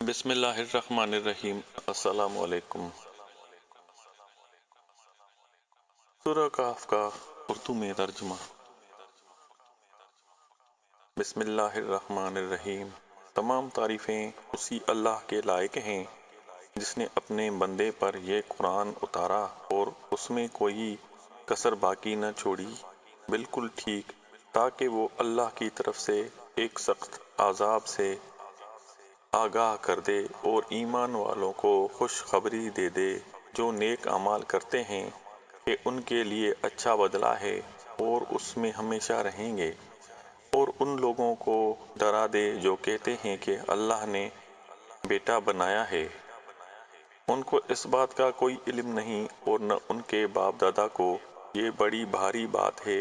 بسم اللہ الرحمن الرحیم۔ السلام علیکم۔ سورہ کہف کا اردو میں ترجمہ۔ بسم اللہ الرحمن الرحیم۔ تمام تعریفیں اسی اللہ کے لائق ہیں جس نے اپنے بندے پر یہ قرآن اتارا اور اس میں کوئی کسر باقی نہ چھوڑی، بالکل ٹھیک، تاکہ وہ اللہ کی طرف سے ایک سخت عذاب سے آگاہ کر دے اور ایمان والوں کو خوشخبری دے دے۔ جو نیک اعمال کرتے ہیں کہ ان کے لیے اچھا بدلہ ہے اور اس میں ہمیشہ رہیں گے، اور ان لوگوں کو ڈرا دے جو کہتے ہیں کہ اللہ نے بیٹا بنایا ہے۔ ان کو اس بات کا کوئی علم نہیں اور نہ ان کے باپ دادا کو۔ یہ بڑی بھاری بات ہے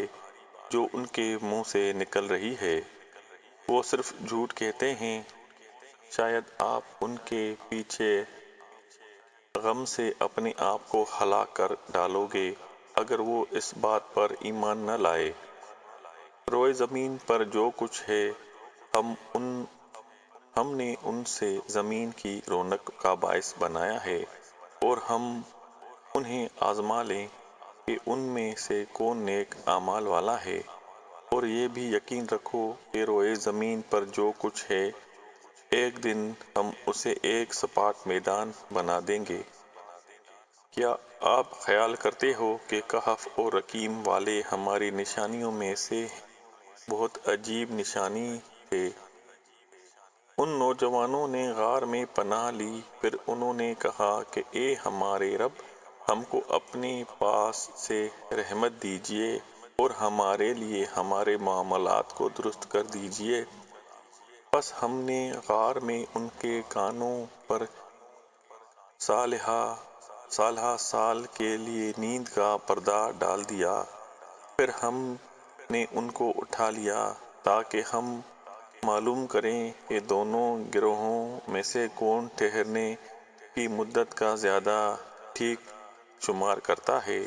جو ان کے منہ سے نکل رہی ہے۔ وہ صرف جھوٹ کہتے ہیں۔ شاید آپ ان کے پیچھے غم سے اپنے آپ کو ہلاک کر ڈالو گے اگر وہ اس بات پر ایمان نہ لائے۔ روئے زمین پر جو کچھ ہے ہم نے ان سے زمین کی رونق کا باعث بنایا ہے، اور ہم انہیں آزما لیں کہ ان میں سے کون نیک اعمال والا ہے۔ اور یہ بھی یقین رکھو کہ روئے زمین پر جو کچھ ہے ایک دن ہم اسے ایک سپاٹ میدان بنا دیں گے۔ کیا آپ خیال کرتے ہو کہ کہف اور رقیم والے ہماری نشانیوں میں سے بہت عجیب نشانی تھے؟ ان نوجوانوں نے غار میں پناہ لی، پھر انہوں نے کہا کہ اے ہمارے رب، ہم کو اپنے پاس سے رحمت دیجیے اور ہمارے لیے ہمارے معاملات کو درست کر دیجیے۔ پس ہم نے غار میں ان کے کانوں پر سالہ سال کے لیے نیند کا پردہ ڈال دیا، پھر ہم نے ان کو اٹھا لیا تاکہ ہم معلوم کریں کہ دونوں گروہوں میں سے کون ٹھہرنے کی مدت کا زیادہ ٹھیک شمار کرتا ہے۔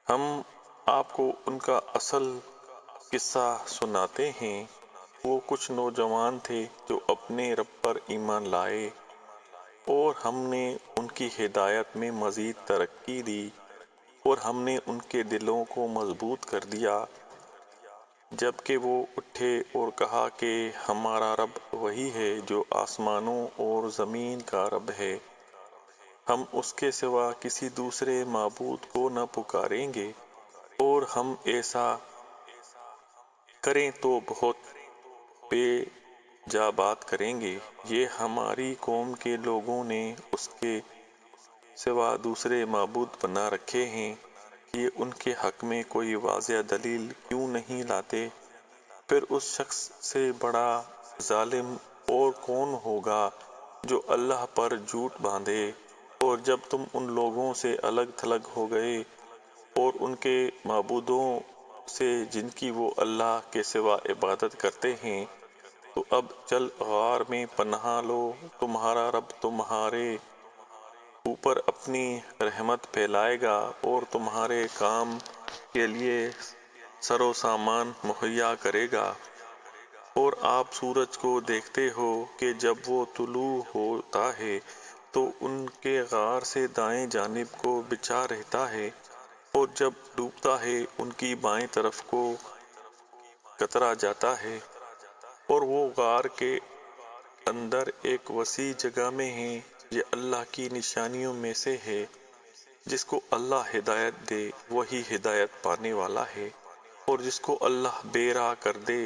ہم آپ کو ان کا اصل قصہ سناتے ہیں۔ وہ کچھ نوجوان تھے جو اپنے رب پر ایمان لائے، اور ہم نے ان کی ہدایت میں مزید ترقی دی، اور ہم نے ان کے دلوں کو مضبوط کر دیا۔ جب کہ وہ اٹھے اور کہا کہ ہمارا رب وہی ہے جو آسمانوں اور زمین کا رب ہے، ہم اس کے سوا کسی دوسرے معبود کو نہ پکاریں گے، اور ہم ایسا کریں تو بہت بے جا بات کریں گے۔ یہ ہماری قوم کے لوگوں نے اس کے سوا دوسرے معبود بنا رکھے ہیں۔ یہ ان کے حق میں کوئی واضح دلیل کیوں نہیں لاتے؟ پھر اس شخص سے بڑا ظالم اور کون ہوگا جو اللہ پر جھوٹ باندھے؟ اور جب تم ان لوگوں سے الگ تھلگ ہو گئے اور ان کے معبودوں سے جن کی وہ اللہ کے سوا عبادت کرتے ہیں، تو اب چل غار میں پناہ لو، تمہارا رب تمہارے اوپر اپنی رحمت پھیلائے گا اور تمہارے کام کے لیے سر و سامان مہیا کرے گا۔ اور آپ سورج کو دیکھتے ہو کہ جب وہ طلوع ہوتا ہے تو ان کے غار سے دائیں جانب کو بچھا رہتا ہے، اور جب ڈوبتا ہے ان کی بائیں طرف کو کترا جاتا ہے، اور وہ غار کے اندر ایک وسیع جگہ میں ہے۔ یہ اللہ کی نشانیوں میں سے ہے۔ جس کو اللہ ہدایت دے وہی ہدایت پانے والا ہے، اور جس کو اللہ بے راہ کر دے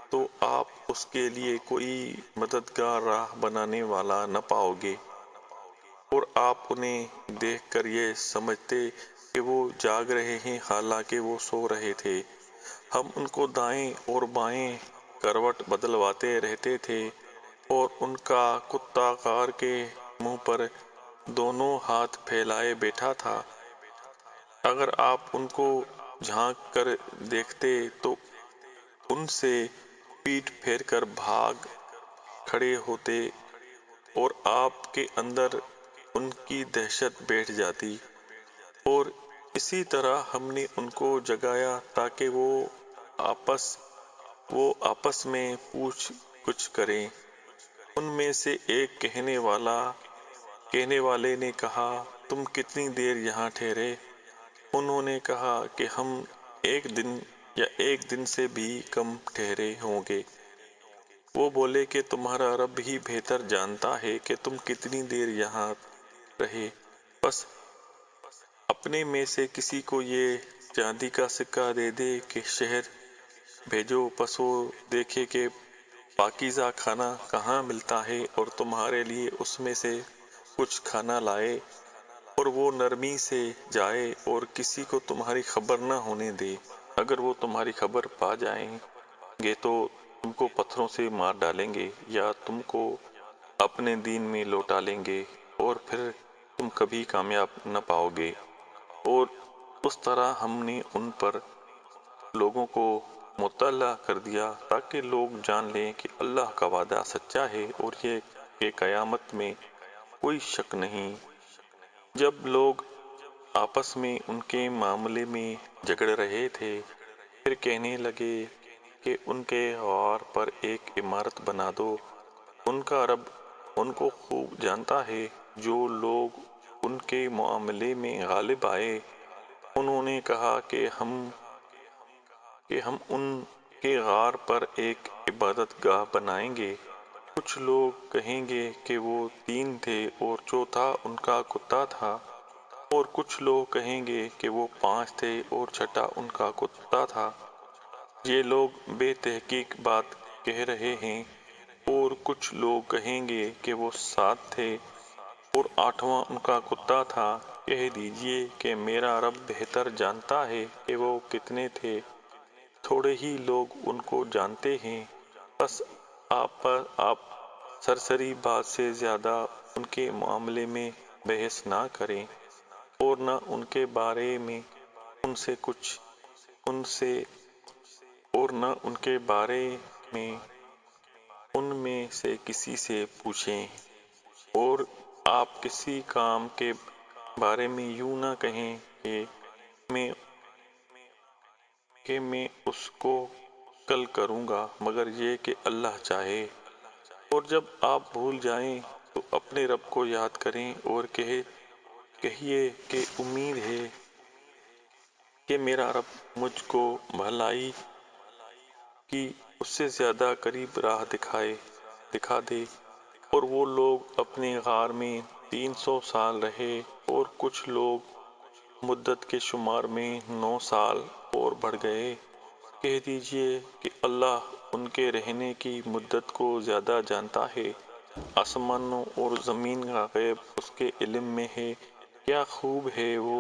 تو آپ اس کے لیے کوئی مددگار راہ بنانے والا نہ پاؤ گے۔ اور آپ انہیں دیکھ کر یہ سمجھتے کہ وہ جاگ رہے ہیں حالانکہ وہ سو رہے تھے۔ ہم ان کو دائیں اور بائیں کروٹ بدلواتے رہتے تھے، اور ان کا کتا غار کے منہ پر دونوں ہاتھ پھیلائے بیٹھا تھا۔ اگر آپ ان کو جھانک کر دیکھتے تو ان سے پیٹھ پھیر کر بھاگ کھڑے ہوتے، اور آپ کے اندر ان کی دہشت بیٹھ جاتی۔ اور اسی طرح ہم نے ان کو جگایا تاکہ وہ آپس میں پوچھ گچھ کریں۔ ان میں سے ایک کہنے والے نے کہا، تم کتنی دیر یہاں ٹھہرے؟ انہوں نے کہا کہ ہم ایک دن یا ایک دن سے بھی کم ٹھہرے ہوں گے۔ وہ بولے کہ تمہارا رب ہی بہتر جانتا ہے کہ تم کتنی دیر یہاں رہے، بس اپنے میں سے کسی کو یہ چاندی کا سکہ دے دے کہ شہر بھیجو، پس وہ دیکھے کہ پاکیزہ کھانا کہاں ملتا ہے اور تمہارے لیے اس میں سے کچھ کھانا لائے، اور وہ نرمی سے جائے اور کسی کو تمہاری خبر نہ ہونے دے۔ اگر وہ تمہاری خبر پا جائیں گے تو تم کو پتھروں سے مار ڈالیں گے یا تم کو اپنے دین میں لوٹا لیں گے، اور پھر تم کبھی کامیاب نہ پاؤ گے۔ اور اس طرح ہم نے ان پر لوگوں کو مطلع کر دیا تاکہ لوگ جان لیں کہ اللہ کا وعدہ سچا ہے اور یہ کہ قیامت میں کوئی شک نہیں۔ جب لوگ آپس میں ان کے معاملے میں جھگڑ رہے تھے، پھر کہنے لگے کہ ان کے غار پر ایک عمارت بنا دو، ان کا رب ان کو خوب جانتا ہے۔ جو لوگ ان کے معاملے میں غالب آئے، انہوں نے کہا کہ ہم ان کے غار پر ایک عبادت گاہ بنائیں گے۔ کچھ لوگ کہیں گے کہ وہ 3 تھے اور چوتھا ان کا کتا تھا، اور کچھ لوگ کہیں گے کہ وہ 5 تھے اور چھٹا ان کا کتا تھا۔ یہ لوگ بے تحقیق بات کہہ رہے ہیں۔ اور کچھ لوگ کہیں گے کہ وہ 7 تھے اور 8واں ان کا کتا تھا۔ کہہ دیجئے کہ میرا رب بہتر جانتا ہے کہ وہ کتنے تھے، تھوڑے ہی لوگ ان کو جانتے ہیں۔ بس آپ سرسری بات سے زیادہ ان کے معاملے میں بحث نہ کریں اور نہ ان کے بارے میں ان میں سے کسی سے پوچھیں، اور آپ کسی کام کے بارے میں یوں نہ کہیں کہ میں اس کو کل کروں گا، مگر یہ کہ اللہ چاہے۔ اور جب آپ بھول جائیں تو اپنے رب کو یاد کریں اور کہیے کہ امید ہے کہ میرا رب مجھ کو بھلائی کی اس سے زیادہ قریب راہ دکھا دے۔ اور وہ لوگ اپنے غار میں 300 سال رہے، اور کچھ لوگ مدت کے شمار میں 9 سال اور بڑھ گئے۔ کہہ دیجئے کہ اللہ ان کے رہنے کی مدت کو زیادہ جانتا ہے۔ آسمانوں اور زمین کا غیب اس کے علم میں ہے۔ کیا خوب ہے وہ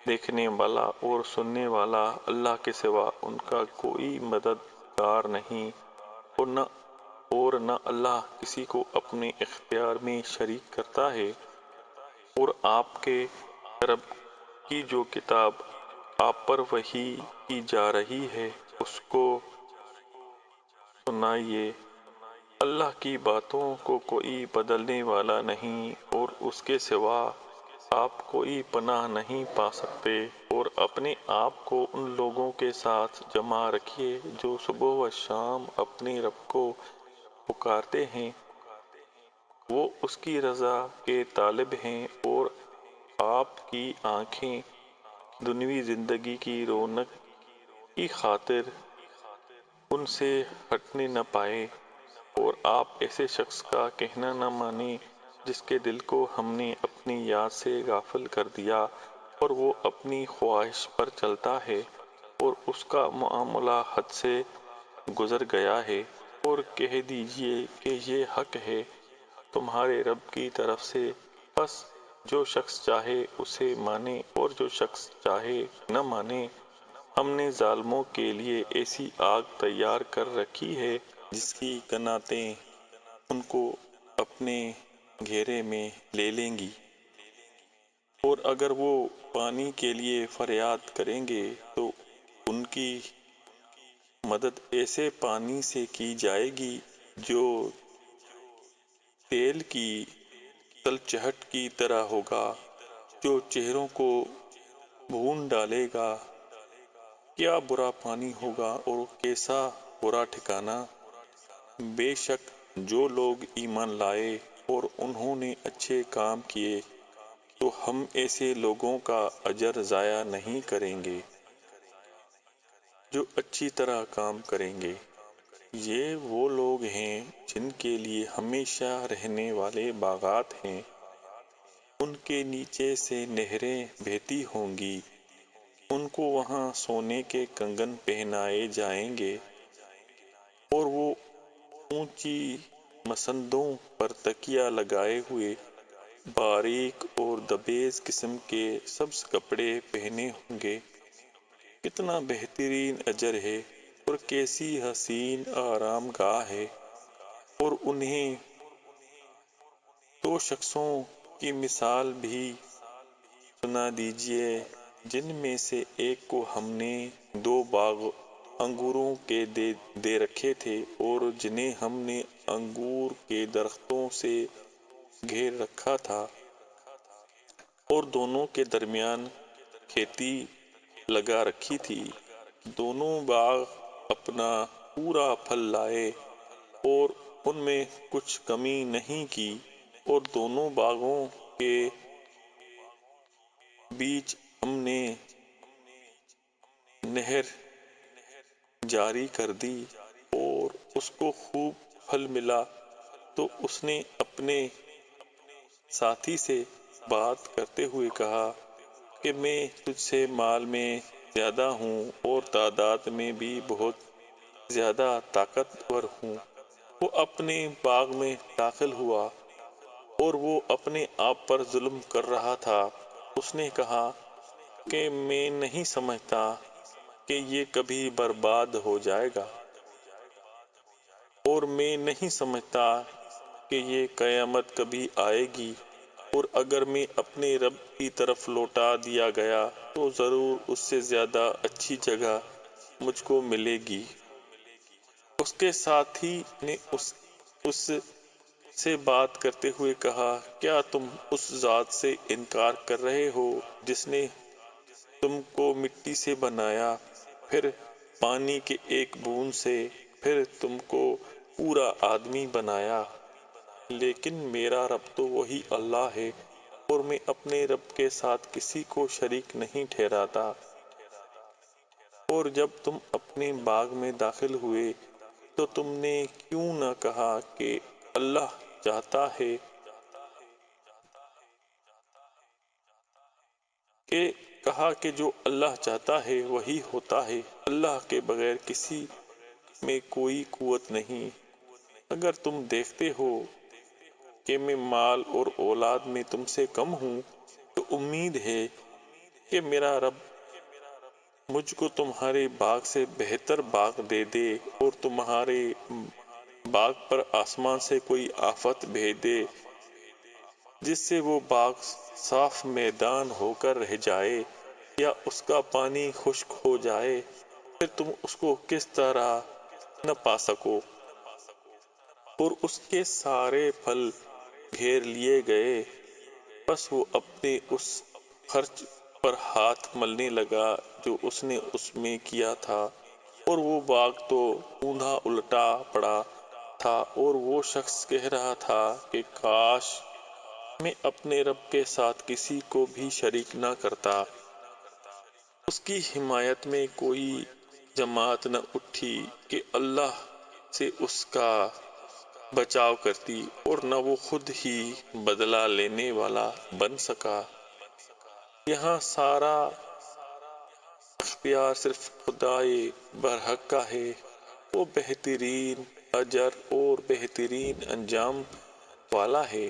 دیکھنے والا اور سننے والا۔ اللہ کے سوا ان کا کوئی مددگار نہیں، اور نہ اللہ کسی کو اپنے اختیار میں شریک کرتا ہے۔ اور آپ کے رب کی جو کتاب آپ پر وحی کی جا رہی ہے اس کو سنائیے۔ اللہ کی باتوں کو کوئی بدلنے والا نہیں، اور اس کے سوا آپ کوئی پناہ نہیں پا سکتے۔ اور اپنے آپ کو ان لوگوں کے ساتھ جمع رکھیے جو صبح و شام اپنے رب کو پکارتے ہیں، وہ اس کی رضا کے طالب ہیں، اور آپ کی آنکھیں دنیوی زندگی کی رونق کی خاطر ان سے ہٹنے نہ پائیں۔ اور آپ ایسے شخص کا کہنا نہ مانیں جس کے دل کو ہم نے اپنی یاد سے غافل کر دیا، اور وہ اپنی خواہش پر چلتا ہے اور اس کا معاملہ حد سے گزر گیا ہے۔ اور کہہ دیجئے کہ یہ حق ہے تمہارے رب کی طرف سے، بس جو شخص چاہے اسے مانے اور جو شخص چاہے نہ مانے۔ ہم نے ظالموں کے لیے ایسی آگ تیار کر رکھی ہے جس کی قناتیں ان کو اپنے گھیرے میں لے لیں گی، اور اگر وہ پانی کے لیے فریاد کریں گے تو ان کی مدد ایسے پانی سے کی جائے گی جو تیل کی تلچھٹ کی طرح ہوگا، جو چہروں کو بھون ڈالے گا۔ کیا برا پانی ہوگا اور کیسا برا ٹھکانہ! بے شک جو لوگ ایمان لائے اور انہوں نے اچھے کام کیے تو ہم ایسے لوگوں کا اجر ضائع نہیں کریں گے جو اچھی طرح کام کریں گے۔ یہ وہ لوگ ہیں جن کے لیے ہمیشہ رہنے والے باغات ہیں، ان کے نیچے سے نہریں بہتی ہوں گی، ان کو وہاں سونے کے کنگن پہنائے جائیں گے اور وہ اونچی مسندوں پر تکیہ لگائے ہوئے باریک اور دبیز قسم کے سبز کپڑے پہنے ہوں گے۔ کتنا بہترین اجر ہے اور کیسی حسین آرام گاہ ہے۔ اور انہیں دو شخصوں کی مثال بھی سنا دیجیے جن میں سے ایک کو ہم نے 2 باغ انگوروں کے دے رکھے تھے اور جنہیں ہم نے انگور کے درختوں سے گھیر رکھا تھا اور دونوں کے درمیان کھیتی لگا رکھی تھی۔ دونوں باغ اپنا پورا پھل لائے اور ان میں کچھ کمی نہیں کی، اور دونوں باغوں کے بیچ ہم نے نہر جاری کر دی اور اس کو خوب پھل ملا۔ تو اس نے اپنے ساتھی سے بات کرتے ہوئے کہا کہ میں تجھ سے مال میں زیادہ ہوں اور تعداد میں بھی بہت زیادہ طاقتور ہوں۔ وہ اپنے باغ میں داخل ہوا اور وہ اپنے آپ پر ظلم کر رہا تھا۔ اس نے کہا کہ میں نہیں سمجھتا کہ یہ کبھی برباد ہو جائے گا، اور میں نہیں سمجھتا کہ یہ قیامت کبھی آئے گی، اور اگر میں اپنے رب کی طرف لوٹا دیا گیا تو ضرور اس سے زیادہ اچھی جگہ مجھ کو ملے گی۔ اس کے ساتھی نے اس سے بات کرتے ہوئے کہا، کیا تم اس ذات سے انکار کر رہے ہو جس نے تم کو مٹی سے بنایا، پھر پانی کے ایک بوند سے، پھر تم کو پورا آدمی بنایا؟ لیکن میرا رب تو وہی اللہ ہے اور میں اپنے رب کے ساتھ کسی کو شریک نہیں ٹھہراتا۔ اور جب تم اپنے باغ میں داخل ہوئے تو تم نے کیوں نہ کہا کہ اللہ چاہتا ہے کہ جو اللہ چاہتا ہے وہی ہوتا ہے، اللہ کے بغیر کسی میں کوئی قوت نہیں۔ اگر تم دیکھتے ہو کہ میں مال اور اولاد میں تم سے کم ہوں تو امید ہے کہ میرا رب مجھ کو تمہارے باغ سے بہتر باغ دے دے اور تمہارے باغ پر آسمان سے کوئی آفت بھیج دے جس سے وہ باغ صاف میدان ہو کر رہ جائے یا اس کا پانی خشک ہو جائے، پھر تم اس کو کس طرح نہ پا سکو۔ اور اس کے سارے پھل گھیر لیے گئے، بس وہ اپنے اس خرچ پر ہاتھ ملنے لگا جو اس نے اس میں کیا تھا، اور وہ باغ تو اوندھا الٹا پڑا تھا، اور وہ شخص کہہ رہا تھا کہ کاش میں اپنے رب کے ساتھ کسی کو بھی شریک نہ کرتا۔ اس کی حمایت میں کوئی جماعت نہ اٹھی کہ اللہ سے اس کا بچاؤ کرتی، اور نہ وہ خود ہی بدلہ لینے والا بن سکا۔ یہاں سارا اختیار صرف خدائے برحق کا ہے۔ وہ بہترین اجر اور بہترین انجام والا ہے۔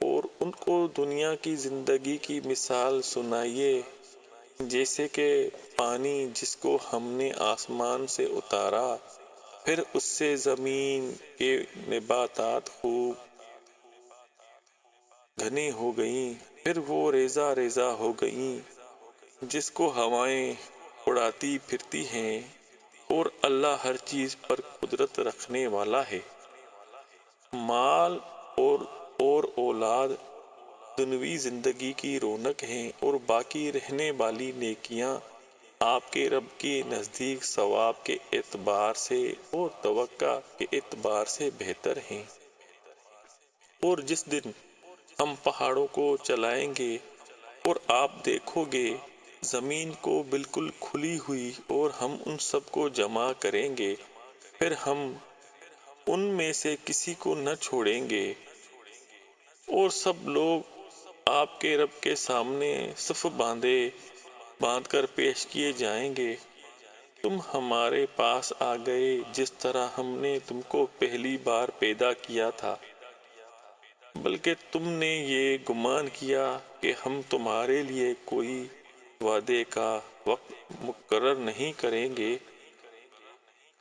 اور ان کو دنیا کی زندگی کی مثال سنائیے، جیسے کہ پانی جس کو ہم نے آسمان سے اتارا، پھر اس سے زمین کے نباتات خوب گھنے ہو گئیں، پھر وہ ریزہ ریزہ ہو گئیں، جس کو ہوائیں اڑاتی پھرتی ہیں، اور اللہ ہر چیز پر قدرت رکھنے والا ہے۔ مال اور اولاد دنیوی زندگی کی رونق ہیں، اور باقی رہنے والی نیکیاں آپ کے رب کے نزدیک ثواب کے اعتبار سے اور توقع کے اعتبار سے بہتر ہیں۔ اور جس دن ہم پہاڑوں کو چلائیں گے اور آپ دیکھو گے زمین کو بالکل کھلی ہوئی اور ہم ان سب کو جمع کریں گے، پھر ہم ان میں سے کسی کو نہ چھوڑیں گے، اور سب لوگ آپ کے رب کے سامنے صف باندھ کر پیش کیے جائیں گے۔ تم ہمارے پاس آ گئے جس طرح ہم نے تم کو پہلی بار پیدا کیا تھا، بلکہ تم نے یہ گمان کیا کہ ہم تمہارے لیے کوئی وعدے کا وقت مقرر نہیں کریں گے،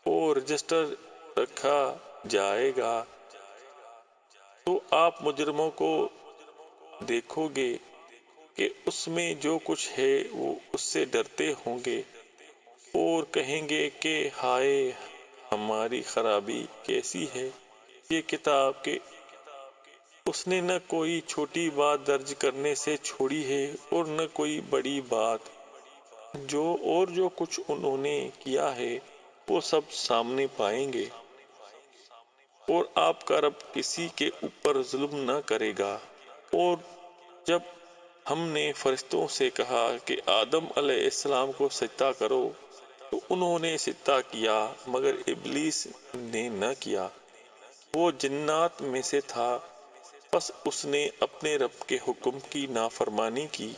اور رجسٹر رکھا جائے گا۔ تو آپ مجرموں کو دیکھو گے کہ اس میں جو کچھ ہے وہ اس سے ڈرتے ہوں گے اور کہیں گے کہ ہائے ہماری خرابی کیسی ہے۔ یہ کتاب کہ اس نے نہ کوئی چھوٹی بات درج کرنے سے چھوڑی ہے اور نہ کوئی بڑی بات، جو کچھ انہوں نے کیا ہے وہ سب سامنے پائیں گے، اور آپ کا رب کسی کے اوپر ظلم نہ کرے گا۔ اور جب ہم نے فرشتوں سے کہا کہ آدم علیہ السلام کو سجدہ کرو تو انہوں نے سجدہ کیا مگر ابلیس نے نہ کیا، وہ جنات میں سے تھا، پس اس نے اپنے رب کے حکم کی نافرمانی کی۔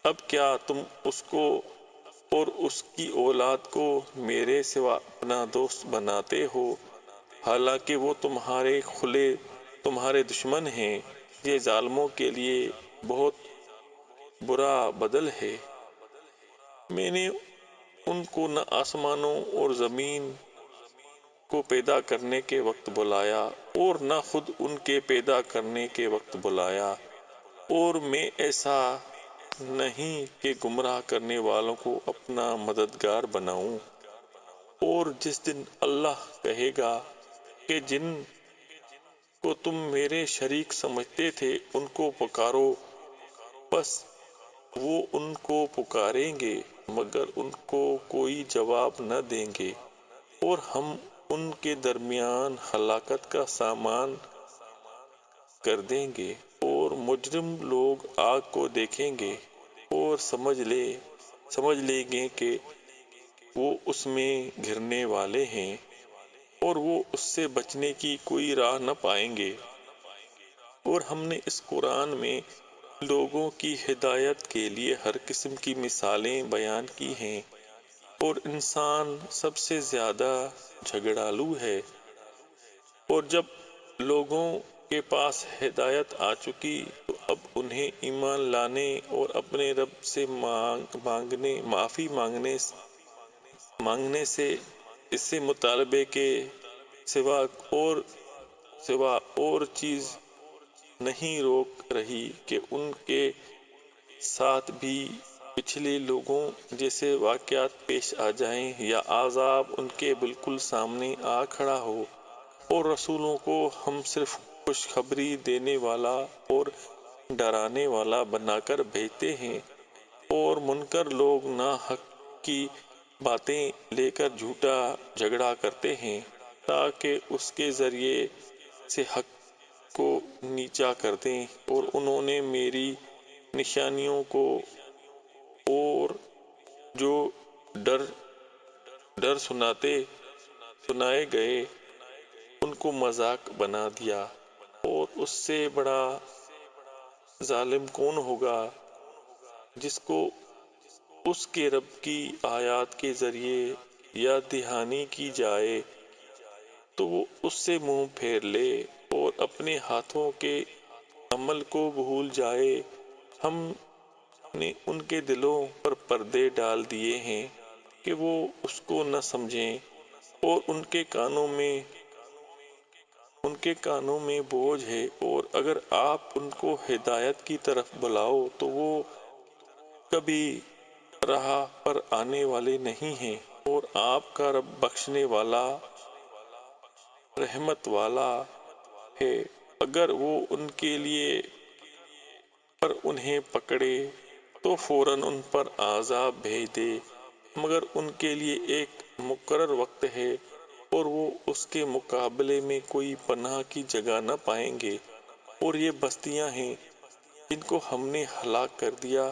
اب کیا تم اس کو اور اس کی اولاد کو میرے سوا اپنا دوست بناتے ہو، حالانکہ وہ تمہارے دشمن ہیں؟ یہ ظالموں کے لیے بہت برا بدل ہے۔ میں نے ان کو نہ آسمانوں اور زمین کو پیدا کرنے کے وقت بلایا اور نہ خود ان کے پیدا کرنے کے وقت بلایا، اور میں ایسا نہیں کہ گمراہ کرنے والوں کو اپنا مددگار بناؤں۔ اور جس دن اللہ کہے گا کہ جن کو تم میرے شریک سمجھتے تھے ان کو پکارو، بس وہ ان کو پکاریں گے مگر ان کو کوئی جواب نہ دیں گے، اور ہم ان کے درمیان ہلاکت کا سامان کر دیں گے، اور مجرم لوگ آگ کو دیکھیں گے اور سمجھ لیں گے کہ وہ اس میں گرنے والے ہیں، اور وہ اس سے بچنے کی کوئی راہ نہ پائیں گے۔ اور ہم نے اس قرآن میں لوگوں کی ہدایت کے لیے ہر قسم کی مثالیں بیان کی ہیں، اور انسان سب سے زیادہ جھگڑالو ہے۔ اور جب لوگوں کے پاس ہدایت آ چکی تو اب انہیں ایمان لانے اور اپنے رب سے معافی مانگنے سے اس سے مطالبے کے سوا اور چیز نہیں روک رہی کہ ان کے ساتھ بھی پچھلے لوگوں جیسے واقعات پیش آ جائیں یا عذاب ان کے بالکل سامنے آ کھڑا ہو۔ اور رسولوں کو ہم صرف خوشخبری دینے والا اور ڈرانے والا بنا کر بھیجتے ہیں، اور منکر لوگ ناحق کی باتیں لے کر جھوٹا جھگڑا کرتے ہیں تاکہ اس کے ذریعے سے حق کو نیچا کر دیں، اور انہوں نے میری نشانیوں کو اور جو ڈر سنائے گئے ان کو مذاق بنا دیا۔ اور اس سے بڑا ظالم کون ہوگا جس کو اس کے رب کی آیات کے ذریعے یاد دہانی کی جائے تو وہ اس سے منہ پھیر لے اور اپنے ہاتھوں کے عمل کو بھول جائے۔ ہم نے ان کے دلوں پر پردے ڈال دیے ہیں کہ وہ اس کو نہ سمجھیں، اور ان کے کانوں میں بوجھ ہے، اور اگر آپ ان کو ہدایت کی طرف بلاؤ تو وہ کبھی راہ پر آنے والے نہیں ہیں۔ اور آپ کا رب بخشنے والا رحمت والا ہے، اگر وہ ان کے لیے پر انہیں پکڑے تو فوراً ان پر عذاب بھیج دے، مگر ان کے لیے ایک مقرر وقت ہے اور وہ اس کے مقابلے میں کوئی پناہ کی جگہ نہ پائیں گے، اور یہ بستیاں ہیں جن کو ہم نے ہلاک کر دیا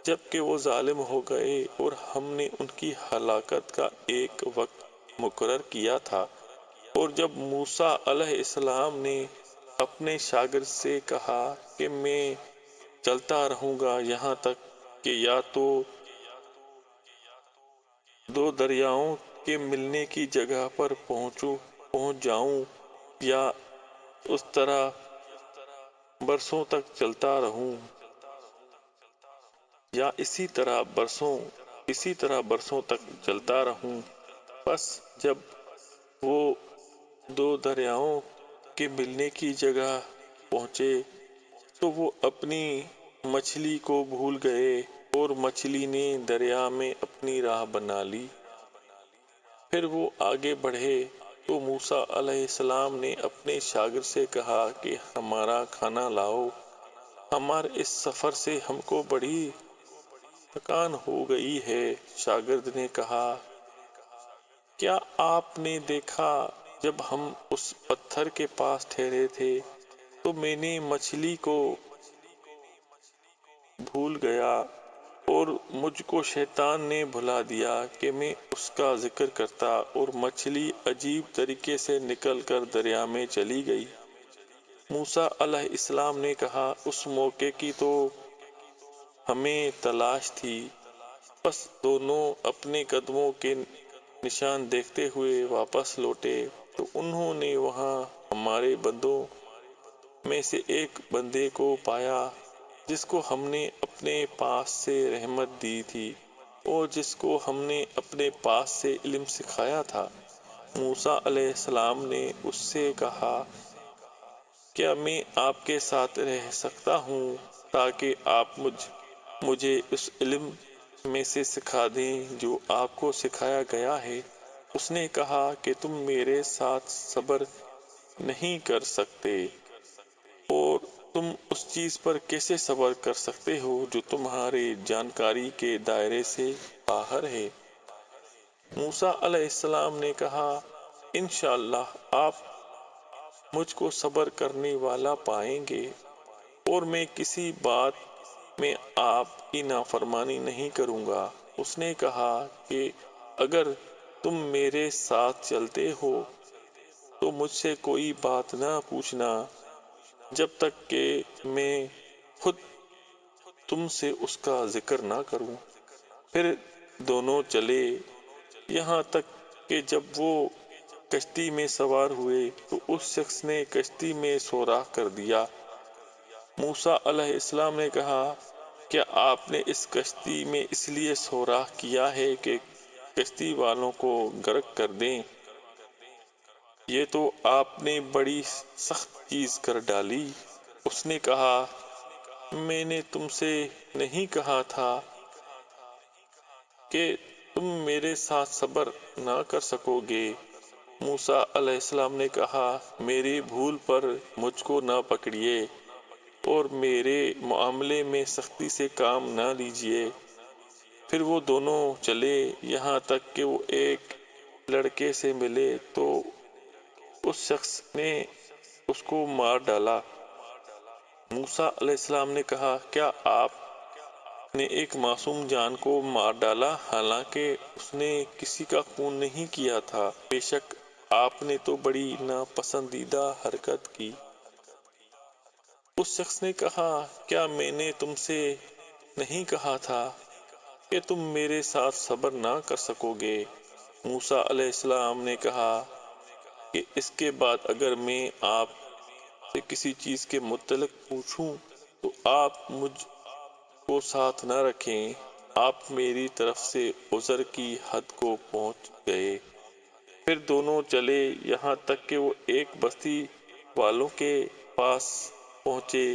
جبکہ وہ ظالم ہو گئے، اور ہم نے ان کی ہلاکت کا ایک وقت مقرر کیا تھا۔ اور جب موسیٰ علیہ السلام نے اپنے شاگرد سے کہا کہ میں چلتا رہوں گا یہاں تک کہ یا تو دو دریاؤں کے ملنے کی جگہ پر پہنچ جاؤں، یا اس طرح برسوں تک چلتا رہوں، یا اسی طرح برسوں تک چلتا رہوں۔ پس جب وہ دو دریاؤں کے ملنے کی جگہ پہنچے تو وہ اپنی مچھلی کو بھول گئے، اور مچھلی نے دریا میں اپنی راہ بنا لی۔ پھر وہ آگے بڑھے تو موسیٰ علیہ السلام نے اپنے شاگرد سے کہا کہ ہمارا کھانا لاؤ، ہمارے اس سفر سے ہم کو بڑی تھکان ہو گئی ہے۔ شاگرد نے کہا، کیا آپ نے دیکھا جب ہم اس پتھر کے پاس ٹھہرے تھے تو میں نے مچھلی کو بھول گیا، اور مجھ کو شیطان نے بھلا دیا کہ میں اس کا ذکر کرتا، اور مچھلی عجیب طریقے سے نکل کر دریا میں چلی گئی۔ موسیٰ علیہ السلام نے کہا، اس موقع کی تو ہمیں تلاش تھی۔ پس دونوں اپنے قدموں کے نشان دیکھتے ہوئے واپس لوٹے تو انہوں نے وہاں ہمارے بندوں میں سے ایک بندے کو پایا جس کو ہم نے اپنے پاس سے رحمت دی تھی، اور جس کو ہم نے اپنے پاس سے علم سکھایا تھا۔ موسیٰ علیہ السلام نے اس سے کہا، کیا میں آپ کے ساتھ رہ سکتا ہوں تاکہ آپ مجھے اس علم میں سے سکھا دیں جو آپ کو سکھایا گیا ہے؟ اس نے کہا کہ تم میرے ساتھ صبر نہیں کر سکتے، اور تم اس چیز پر کیسے صبر کر سکتے ہو جو تمہارے جانکاری کے دائرے سے باہر ہے؟ موسیٰ علیہ السلام نے کہا، انشاءاللہ آپ مجھ کو صبر کرنے والا پائیں گے، اور میں کسی بات میں آپ کی نافرمانی نہیں کروں گا۔ اس نے کہا کہ اگر تم میرے ساتھ چلتے ہو تو مجھ سے کوئی بات نہ پوچھنا جب تک کہ میں خود تم سے اس کا ذکر نہ کروں۔ پھر دونوں چلے یہاں تک کہ جب وہ کشتی میں سوار ہوئے تو اس شخص نے کشتی میں سوراخ کر دیا۔ موسیٰ علیہ السلام نے کہا، کیا آپ نے اس کشتی میں اس لیے سوراخ کیا ہے کہ کشتی والوں کو غرق کر دیں؟ یہ تو آپ نے بڑی سخت چیز کر ڈالی۔ اس نے کہا، میں نے تم سے نہیں کہا تھا کہ تم میرے ساتھ صبر نہ کر سکو گے؟ موسیٰ علیہ السلام نے کہا، میری بھول پر مجھ کو نہ پکڑیے اور میرے معاملے میں سختی سے کام نہ لیجیے۔ پھر وہ دونوں چلے یہاں تک کہ وہ ایک لڑکے سے ملے تو اس شخص نے اس کو مار ڈالا۔ موسیٰ علیہ السلام نے کہا، کیا آپ نے ایک معصوم جان کو مار ڈالا حالانکہ اس نے کسی کا خون نہیں کیا تھا؟ بے شک آپ نے تو بڑی ناپسندیدہ حرکت کی۔ اس شخص نے کہا، کیا میں نے تم سے نہیں کہا تھا کہ تم میرے ساتھ صبر نہ کر سکو گے؟ موسیٰ علیہ السلام نے کہا کہ اس کے بعد اگر میں آپ سے کسی چیز کے متعلق پوچھوں تو آپ مجھ کو ساتھ نہ رکھیں۔ آپ میری طرف سے عذر کی حد کو پہنچ گئے۔ پھر دونوں چلے یہاں تک کہ وہ ایک بستی والوں کے پاس پہنچے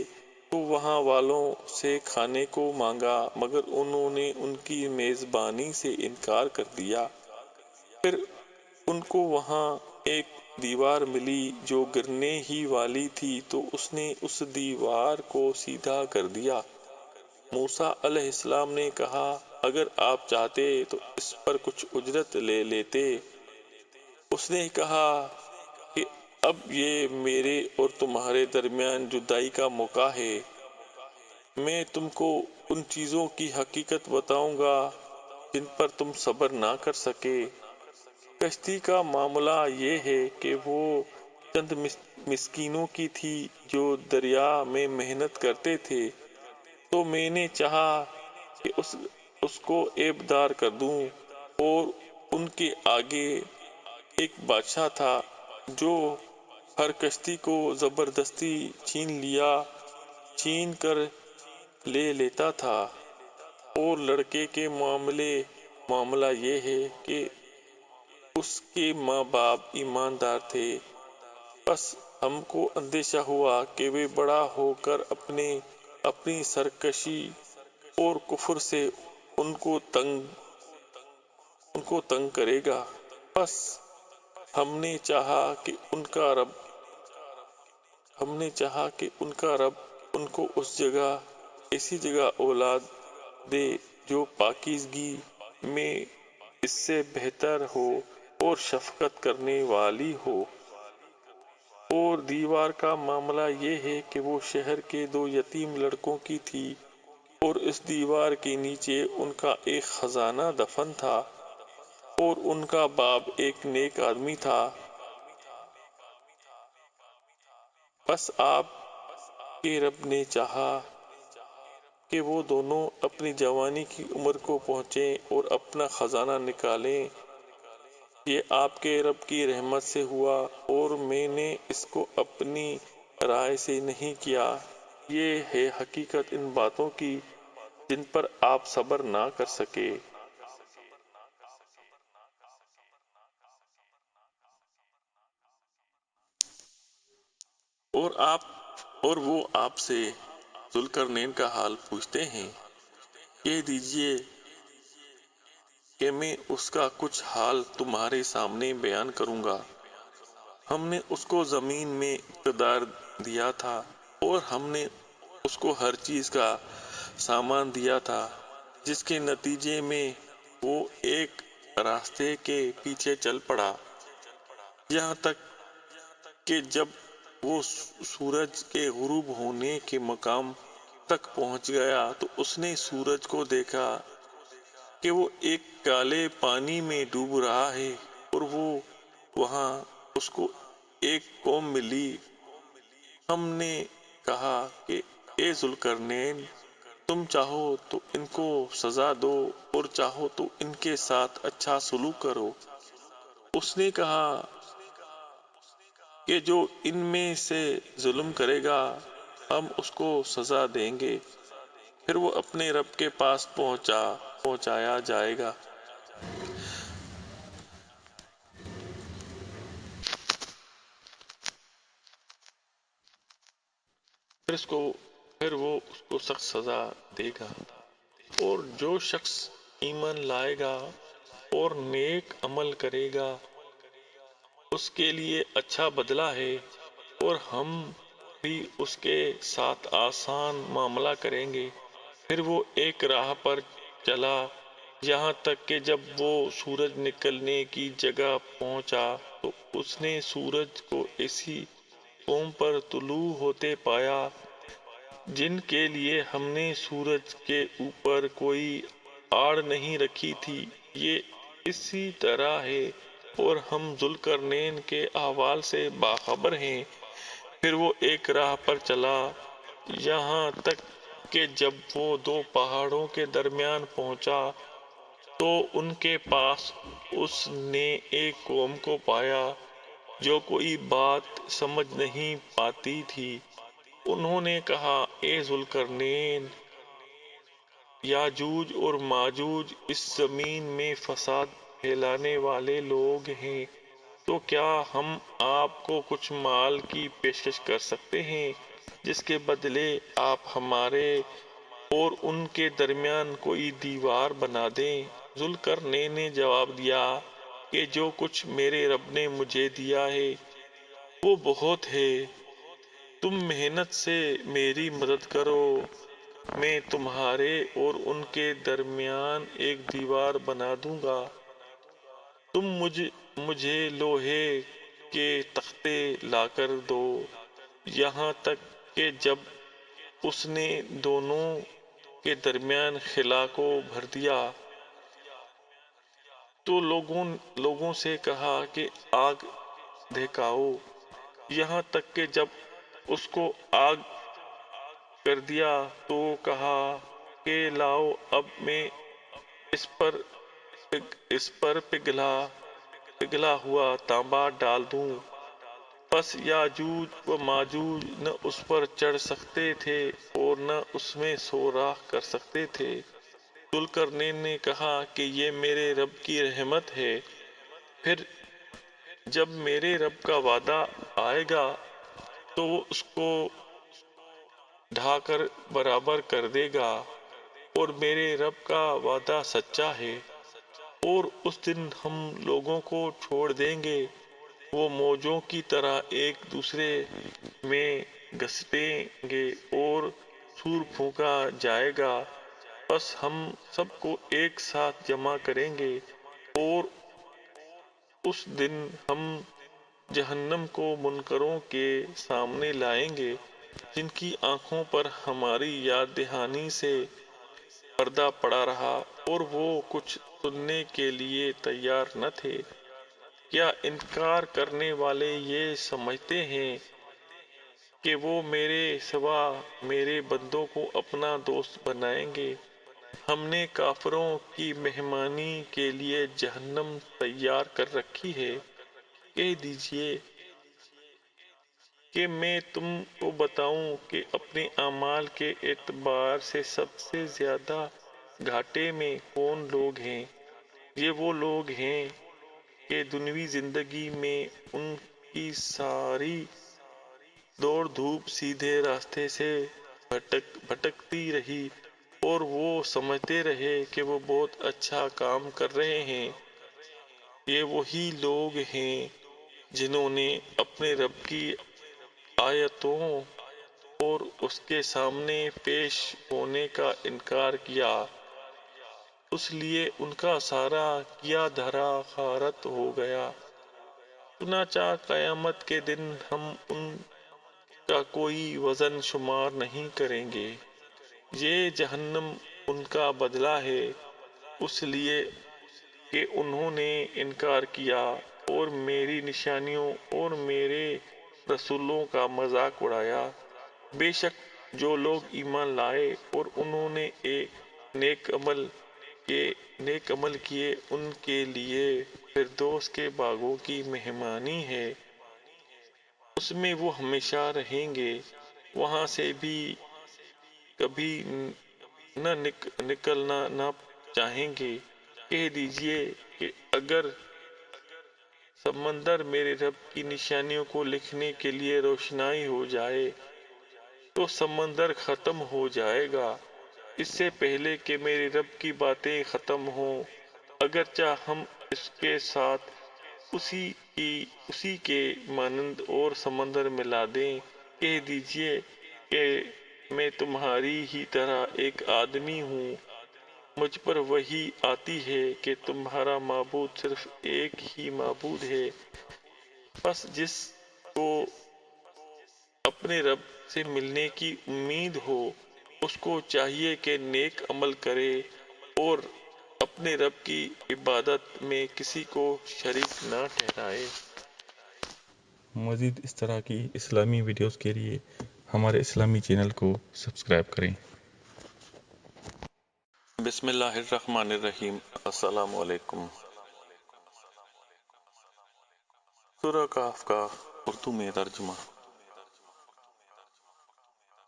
تو وہاں والوں سے کھانے کو مانگا مگر انہوں نے ان کی میزبانی سے انکار کر دیا۔ پھر ان کو وہاں ایک دیوار ملی جو گرنے ہی والی تھی تو اس نے اس دیوار کو سیدھا کر دیا۔ موسیٰ علیہ السلام نے کہا اگر آپ چاہتے تو اس پر کچھ اجرت لے لیتے۔ اس نے کہا کہ اب یہ میرے اور تمہارے درمیان جدائی کا موقع ہے، میں تم کو ان چیزوں کی حقیقت بتاؤں گا جن پر تم صبر نہ کر سکے۔ کشتی کا معاملہ یہ ہے کہ وہ چند مسکینوں کی تھی جو دریا میں محنت کرتے تھے، تو میں نے چاہا کہ اس کو عیب دار کر دوں، اور ان کے آگے ایک بادشاہ تھا جو ہر کشتی کو زبردستی چھین کر لے لیتا تھا۔ اور لڑکے کے معاملہ یہ ہے کہ اس کے ماں باپ ایماندار تھے، بس ہم کو اندیشہ ہوا کہ وہ بڑا ہو کر اپنی سرکشی اور کفر سے ان کو تنگ کرے گا، بس ہم نے چاہا کہ ان کا رب ان کو ایسی جگہ اولاد دے جو پاکیزگی میں اس سے بہتر ہو اور شفقت کرنے والی ہو۔ اور دیوار کا معاملہ یہ ہے کہ وہ شہر کے 2 یتیم لڑکوں کی تھی، اور اس دیوار کے نیچے ان کا ایک خزانہ دفن تھا، اور ان کا باپ ایک نیک آدمی تھا۔ بس آپ کے رب نے چاہا کہ وہ دونوں اپنی جوانی کی عمر کو پہنچیں اور اپنا خزانہ نکالیں۔ یہ آپ کے رب کی رحمت سے ہوا، اور میں نے اس کو اپنی رائے سے نہیں کیا۔ یہ ہے حقیقت ان باتوں کی جن پر آپ صبر نہ کر سکے۔ اور وہ آپ سے ذوالقرنین کا حال پوچھتے ہیں۔ کہہ دیجئے کہ میں اس کا کچھ حال تمہارے سامنے بیان کروں گا۔ ہم نے اس کو زمین میں اقتدار دیا تھا، اور ہم نے اس کو ہر چیز کا سامان دیا تھا، جس کے نتیجے میں وہ ایک راستے کے پیچھے چل پڑا، یہاں تک کہ جب وہ سورج کے غروب ہونے کے مقام تک پہنچ گیا تو اس نے سورج کو دیکھا کہ وہ ایک کالے پانی میں ڈوب رہا ہے، اور وہاں اس کو ایک قوم ملی۔ ہم نے کہا کہ اے ذوالقرنین، تم چاہو تو ان کو سزا دو اور چاہو تو ان کے ساتھ اچھا سلوک کرو۔ اس نے کہا کہ جو ان میں سے ظلم کرے گا ہم اس کو سزا دیں گے، پھر وہ اپنے رب کے پاس پہنچایا جائے گا۔ پھر وہ اس کو سخت سزا دے گا۔ اور جو شخص ایمان لائے گا اور نیک عمل کرے گا اس کے لیے اچھا بدلہ ہے، اور ہم بھی اس کے ساتھ آسان معاملہ کریں گے۔ پھر وہ ایک راہ پر چلا، یہاں تک کہ جب وہ سورج نکلنے کی جگہ پہنچا تو اس نے سورج کو ایسی قوم پر طلوع ہوتے پایا جن کے لیے ہم نے سورج کے اوپر کوئی آڑ نہیں رکھی تھی۔ یہ اسی طرح ہے، اور ہم ذوالقرنین کے احوال سے باخبر ہیں۔ پھر وہ ایک راہ پر چلا، یہاں تک کہ جب وہ 2 پہاڑوں کے درمیان پہنچا تو ان کے پاس اس نے ایک قوم کو پایا جو کوئی بات سمجھ نہیں پاتی تھی۔ انہوں نے کہا اے ذوالقرنین، یاجوج اور ماجوج اس زمین میں فساد پھیلانے والے لوگ ہیں، تو کیا ہم آپ کو کچھ مال کی پیشکش کر سکتے ہیں جس کے بدلے آپ ہمارے اور ان کے درمیان کوئی دیوار بنا دیں؟ ذوالقرنین نے جواب دیا کہ جو کچھ میرے رب نے مجھے دیا ہے وہ بہت ہے، تم محنت سے میری مدد کرو میں تمہارے اور ان کے درمیان ایک دیوار بنا دوں گا۔ تم مجھے لوہے کے تختے لا کر دو، یہاں تک کہ جب اس نے دونوں کے درمیان خلا کو بھر دیا تو لوگوں سے کہا کہ آگ دھکاؤ، یہاں تک کہ جب اس کو آگ کر دیا تو کہا کہ لاؤ اب میں اس پر پگھلا ہوا تانبا ڈال دوں۔ پس یاجوج و ماجوج نہ اس پر چڑھ سکتے تھے اور نہ اس میں سوراخ کر سکتے تھے۔ ذوالقرنین نے کہا کہ یہ میرے رب کی رحمت ہے، پھر جب میرے رب کا وعدہ آئے گا تو وہ اس کو ڈھا کر برابر کر دے گا، اور میرے رب کا وعدہ سچا ہے۔ اور اس دن ہم لوگوں کو چھوڑ دیں گے، وہ موجوں کی طرح ایک دوسرے میں گھسٹیں گے اور سور پھونکا جائے گا، پس ہم سب کو ایک ساتھ جمع کریں گے، اور اس دن ہم جہنم کو منکروں کے سامنے لائیں گے جن کی آنکھوں پر ہماری یاد دہانی سے پردہ پڑا رہا اور وہ کچھ سننے کے لیے تیار نہ تھے۔ کیا انکار کرنے والے یہ سمجھتے ہیں کہ وہ میرے سوا میرے بندوں کو اپنا دوست بنائیں گے؟ ہم نے کافروں کی مہمانی کے لیے جہنم تیار کر رکھی ہے۔ کہہ دیجئے کہ میں تم کو بتاؤں کہ اپنے اعمال کے اعتبار سے سب سے زیادہ گھاٹے میں کون لوگ ہیں؟ یہ وہ لوگ ہیں کہ دنیوی زندگی میں ان کی ساری دوڑ دھوپ سیدھے راستے سے بھٹکتی رہی اور وہ سمجھتے رہے کہ وہ بہت اچھا کام کر رہے ہیں۔ یہ وہی لوگ ہیں جنہوں نے اپنے رب کی آیتوں اور اس کے سامنے پیش ہونے کا انکار کیا، اس لیے ان کا سارا کیا دھرا غارت ہو گیا۔ چنانچہ قیامت کے دن ہم ان کا کوئی وزن شمار نہیں کریں گے۔ یہ جہنم ان کا بدلہ ہے، اس لیے کہ انہوں نے انکار کیا اور میری نشانیوں اور میرے رسولوں کا مذاق اڑایا۔ بے شک جو لوگ ایمان لائے اور انہوں نے نیک عمل کیے ان کے لیے فردوس کے باغوں کی مہمانی ہے، اس میں وہ ہمیشہ رہیں گے، وہاں سے بھی کبھی نہ نکلنا نہ چاہیں گے۔ کہہ دیجئے کہ اگر سمندر میرے رب کی نشانیوں کو لکھنے کے لیے روشنائی ہو جائے تو سمندر ختم ہو جائے گا اس سے پہلے کہ میرے رب کی باتیں ختم ہوں، اگرچہ ہم اس کے ساتھ اسی کے مانند اور سمندر ملا دیں۔ کہہ دیجئے کہ میں تمہاری ہی طرح ایک آدمی ہوں، مجھ پر وحی آتی ہے کہ تمہارا معبود صرف ایک ہی معبود ہے، پس جس کو اپنے رب سے ملنے کی امید ہو اس کو چاہیے کہ نیک عمل کرے اور اپنے رب کی عبادت میں کسی کو شریک نہ ٹھہرائے۔ مزید اس طرح کی اسلامی ویڈیوز کے لیے ہمارے اسلامی چینل کو سبسکرائب کریں۔ بسم اللہ الرحمن الرحیم۔ السلام علیکم۔ سورہ کہف کا اردو میں ترجمہ۔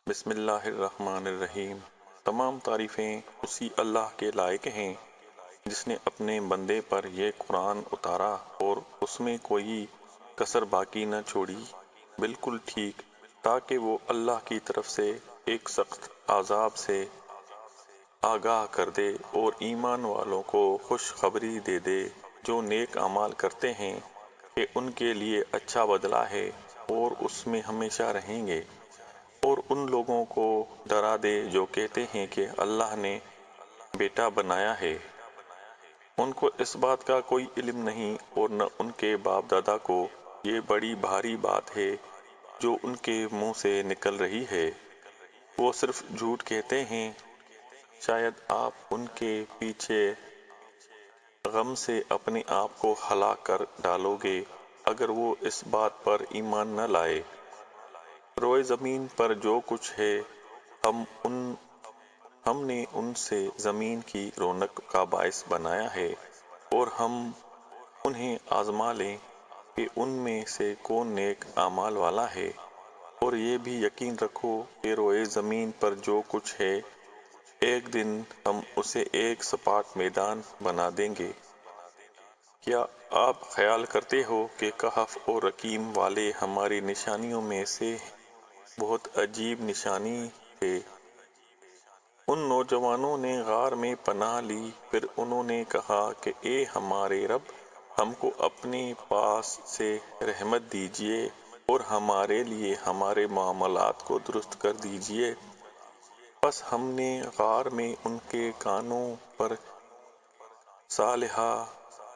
بسم اللہ الرحمن الرحیم۔ تمام تعریفیں اسی اللہ کے لائق ہیں جس نے اپنے بندے پر یہ قرآن اتارا اور اس میں کوئی کسر باقی نہ چھوڑی، بالکل ٹھیک، تاکہ وہ اللہ کی طرف سے ایک سخت عذاب سے آگاہ کر دے اور ایمان والوں کو خوشخبری دے دے۔ جو نیک اعمال کرتے ہیں کہ ان کے لیے اچھا بدلہ ہے اور اس میں ہمیشہ رہیں گے، اور ان لوگوں کو ڈرا دے جو کہتے ہیں کہ اللہ نے بیٹا بنایا ہے۔ ان کو اس بات کا کوئی علم نہیں اور نہ ان کے باپ دادا کو۔ یہ بڑی بھاری بات ہے جو ان کے منہ سے نکل رہی ہے۔ وہ صرف جھوٹ کہتے ہیں۔ شاید آپ ان کے پیچھے غم سے اپنے آپ کو ہلاک کر ڈالو گے اگر وہ اس بات پر ایمان نہ لائے۔ روئے زمین پر جو کچھ ہے ہم نے ان سے زمین کی رونق کا باعث بنایا ہے، اور ہم انہیں آزما لیں کہ ان میں سے کون نیک اعمال والا ہے۔ اور یہ بھی یقین رکھو کہ روئے زمین پر جو کچھ ہے ایک دن ہم اسے ایک سپاٹ میدان بنا دیں گے۔ کیا آپ خیال کرتے ہو کہ کہف اور رقیم والے ہماری نشانیوں میں سے بہت عجیب نشانی ہے؟ ان نوجوانوں نے غار میں پناہ لی، پھر انہوں نے کہا کہ اے ہمارے رب، ہم کو اپنے پاس سے رحمت دیجیے اور ہمارے لیے ہمارے معاملات کو درست کر دیجیے۔ پس ہم نے غار میں ان کے کانوں پر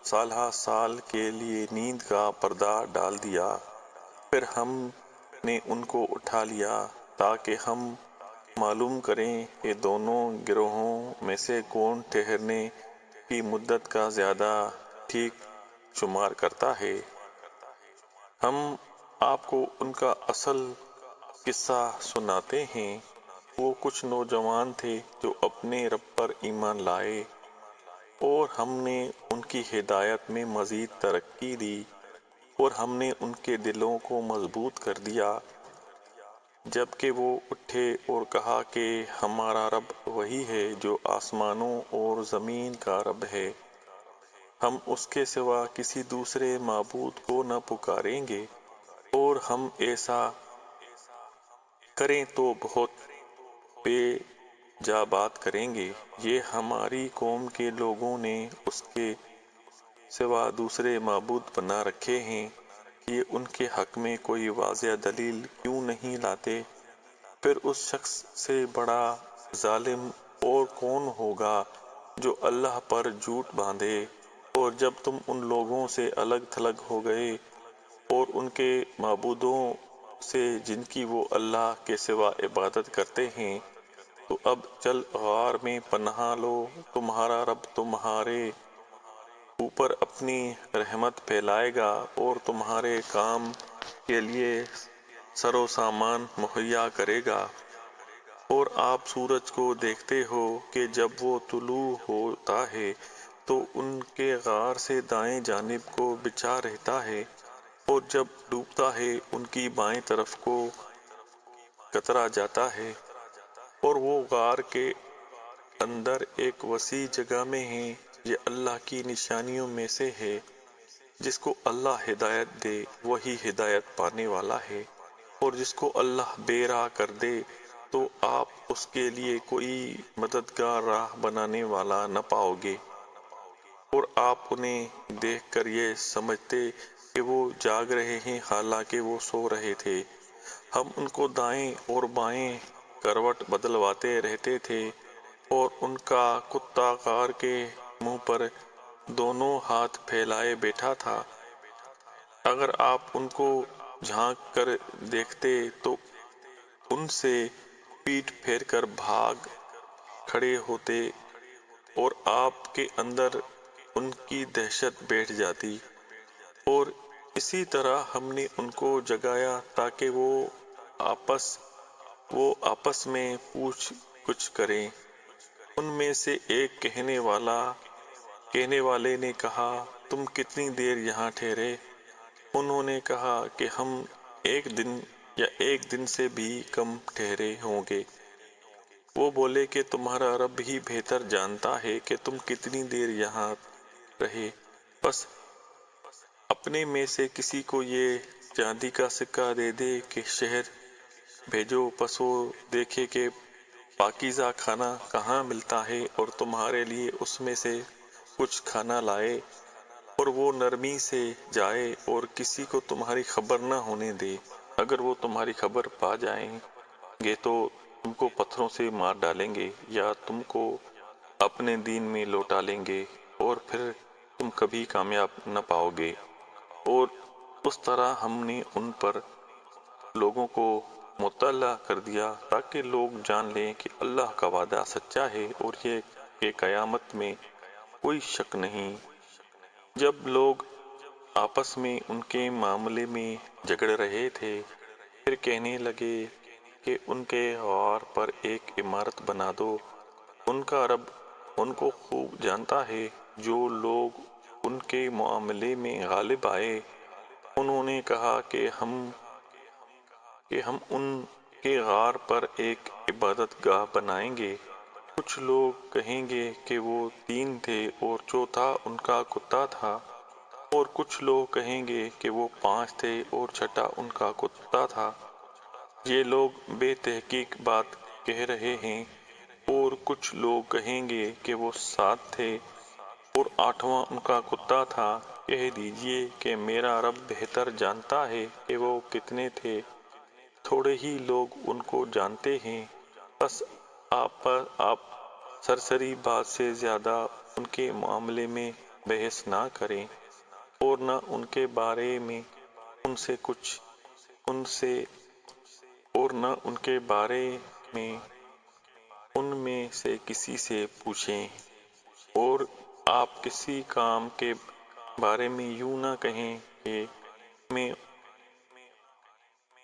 سالہ سال کے لیے نیند کا پردہ ڈال دیا۔ پھر ہم نے ان کو اٹھا لیا تاکہ ہم معلوم کریں کہ دونوں گروہوں میں سے کون ٹھہرنے کی مدت کا زیادہ ٹھیک شمار کرتا ہے۔ ہم آپ کو ان کا اصل قصہ سناتے ہیں۔ وہ کچھ نوجوان تھے جو اپنے رب پر ایمان لائے، اور ہم نے ان کی ہدایت میں مزید ترقی دی، اور ہم نے ان کے دلوں کو مضبوط کر دیا۔ جبکہ وہ اٹھے اور کہا کہ ہمارا رب وہی ہے جو آسمانوں اور زمین کا رب ہے، ہم اس کے سوا کسی دوسرے معبود کو نہ پکاریں گے، اور ہم ایسا کریں تو بہت بے جا بات کریں گے۔ یہ ہماری قوم کے لوگوں نے اس کے سوا دوسرے معبود بنا رکھے ہیں، یہ ان کے حق میں کوئی واضح دلیل کیوں نہیں لاتے؟ پھر اس شخص سے بڑا ظالم اور کون ہوگا جو اللہ پر جھوٹ باندھے؟ اور جب تم ان لوگوں سے الگ تھلگ ہو گئے اور ان کے معبودوں سے جن کی وہ اللہ کے سوا عبادت کرتے ہیں، تو اب چل غار میں پناہ لو، تمہارا رب تمہارے اوپر اپنی رحمت پھیلائے گا اور تمہارے کام کے لیے سر و سامان مہیا کرے گا۔ اور آپ سورج کو دیکھتے ہو کہ جب وہ طلوع ہوتا ہے تو ان کے غار سے دائیں جانب کو بچھا رہتا ہے، اور جب ڈوبتا ہے ان کی بائیں طرف کو کترا جاتا ہے۔ اور وہ غار کے اندر ایک وسیع جگہ میں ہے۔ یہ اللہ کی نشانیوں میں سے ہے۔ جس کو اللہ ہدایت دے وہی ہدایت پانے والا ہے، اور جس کو اللہ بے راہ کر دے تو آپ اس کے لیے کوئی مددگار راہ بنانے والا نہ پاؤ گے۔ اور آپ انہیں دیکھ کر یہ سمجھتے کہ وہ جاگ رہے ہیں، حالانکہ وہ سو رہے تھے۔ ہم ان کو دائیں اور بائیں کروٹ بدلواتے رہتے تھے، اور ان کا کتا غار کے منہ پر دونوں ہاتھ پھیلائے بیٹھا تھا۔ اگر آپ ان کو جھانک کر دیکھتے تو ان سے پیٹھ پھیر کر بھاگ کھڑے ہوتے، اور آپ کے اندر ان کی دہشت بیٹھ جاتی۔ اور اسی طرح ہم نے ان کو جگایا تاکہ وہ آپس میں پوچھ گچھ کریں۔ ان میں سے ایک کہنے والے نے کہا، تم کتنی دیر یہاں ٹھہرے؟ انہوں نے کہا کہ ہم ایک دن یا ایک دن سے بھی کم ٹھہرے ہوں گے۔ وہ بولے کہ تمہارا رب ہی بہتر جانتا ہے کہ تم کتنی دیر یہاں رہے۔ بس اپنے میں سے کسی کو یہ چاندی کا سکہ دے دے کہ شہر بھیجو، پس وہ دیکھے کہ پاکیزہ کھانا کہاں ملتا ہے اور تمہارے لیے اس میں سے کچھ کھانا لائے، اور وہ نرمی سے جائے اور کسی کو تمہاری خبر نہ ہونے دے۔ اگر وہ تمہاری خبر پا جائیں گے تو تم کو پتھروں سے مار ڈالیں گے یا تم کو اپنے دین میں لوٹا لیں گے، اور پھر تم کبھی کامیاب نہ پاؤ گے۔ اور اس طرح ہم نے ان پر لوگوں کو مطلع کر دیا تاکہ لوگ جان لیں کہ اللہ کا وعدہ سچا ہے اور یہ کہ قیامت میں کوئی شک نہیں۔ جب لوگ آپس میں ان کے معاملے میں جھگڑ رہے تھے، پھر کہنے لگے کہ ان کے غار پر ایک عمارت بنا دو، ان کا رب ان کو خوب جانتا ہے۔ جو لوگ ان کے معاملے میں غالب آئے، انہوں نے کہا کہ ہم ان کے غار پر ایک عبادت گاہ بنائیں گے۔ کچھ لوگ کہیں گے کہ وہ 3 تھے اور چوتھا ان کا کتا تھا، اور کچھ لوگ کہیں گے کہ وہ 5 تھے اور چھٹا ان کا کتا تھا۔ یہ لوگ بے تحقیق بات کہہ رہے ہیں۔ اور کچھ لوگ کہیں گے کہ وہ 7 تھے اور 8واں ان کا کتا تھا۔ کہہ دیجئے کہ میرا رب بہتر جانتا ہے کہ وہ کتنے تھے، تھوڑے ہی لوگ ان کو جانتے ہیں۔ بس آپ سرسری بات سے زیادہ ان کے معاملے میں بحث نہ کریں، اور نہ ان کے بارے میں ان میں سے کسی سے پوچھیں۔ اور آپ کسی کام کے بارے میں یوں نہ کہیں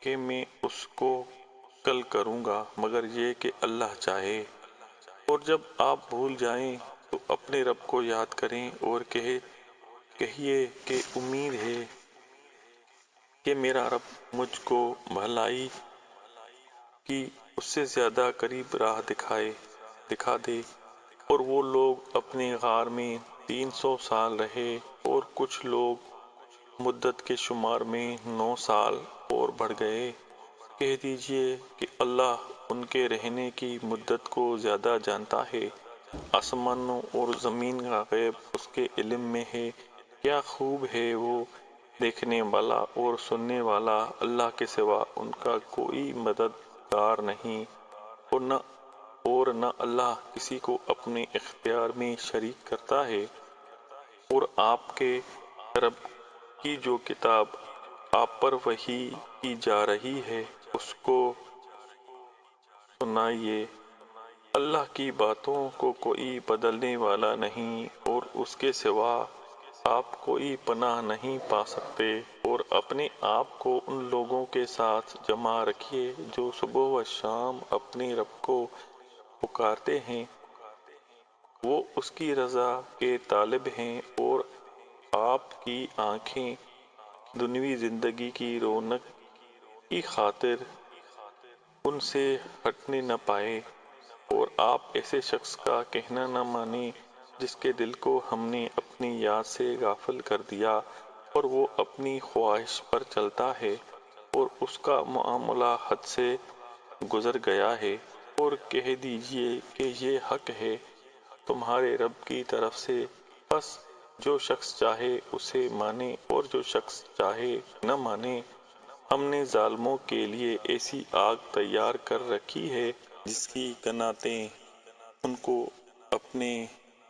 کہ میں اس کو کل کروں گا، مگر یہ کہ اللہ چاہے۔ اور جب آپ بھول جائیں تو اپنے رب کو یاد کریں اور کہیے کہ امید ہے کہ میرا رب مجھ کو بھلائی کی اس سے زیادہ قریب راہ دکھا دے۔ اور وہ لوگ اپنے غار میں 300 سال رہے، اور کچھ لوگ مدت کے شمار میں 9 سال اور بڑھ گئے۔ کہہ دیجئے کہ اللہ ان کے رہنے کی مدت کو زیادہ جانتا ہے۔ آسمانوں اور زمین کا غیب اس کے علم میں ہے۔ کیا خوب ہے وہ دیکھنے والا اور سننے والا۔ اللہ کے سوا ان کا کوئی مددگار نہیں، اور نہ اللہ کسی کو اپنے اختیار میں شریک کرتا ہے۔ اور آپ کے رب کی جو کتاب آپ پر وحی کی جا رہی ہے، اس کو سنائیے۔ اللہ کی باتوں کو کوئی بدلنے والا نہیں، اور اس کے سوا آپ کوئی پناہ نہیں پا سکتے۔ اور اپنے آپ کو ان لوگوں کے ساتھ جمع رکھیے جو صبح و شام اپنے رب کو پکارتے ہیں۔ وہ اس کی رضا کے طالب ہیں، اور آپ کی آنکھیں دنیوی زندگی کی رونق کی خاطر ان سے ہٹنے نہ پائیں۔ اور آپ ایسے شخص کا کہنا نہ مانیں جس کے دل کو ہم نے اپنی یاد سے غافل کر دیا، اور وہ اپنی خواہش پر چلتا ہے، اور اس کا معاملہ حد سے گزر گیا ہے۔ اور کہہ دیجئے کہ یہ حق ہے تمہارے رب کی طرف سے، بس جو شخص چاہے اسے مانے اور جو شخص چاہے نہ مانے۔ ہم نے ظالموں کے لیے ایسی آگ تیار کر رکھی ہے جس کی قناتیں ان کو اپنے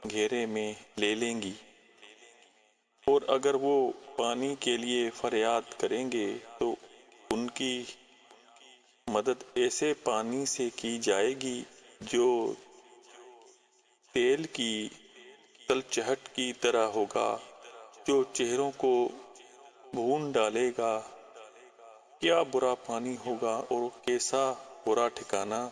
گھیرے میں لے لیں گی، اور اگر وہ پانی کے لیے فریاد کریں گے تو ان کی مدد ایسے پانی سے کی جائے گی جو تیل کی تلچھٹ کی طرح ہوگا، جو چہروں کو بھون ڈالے گا۔ کیا برا پانی ہوگا اور کیسا برا ٹھکانہ!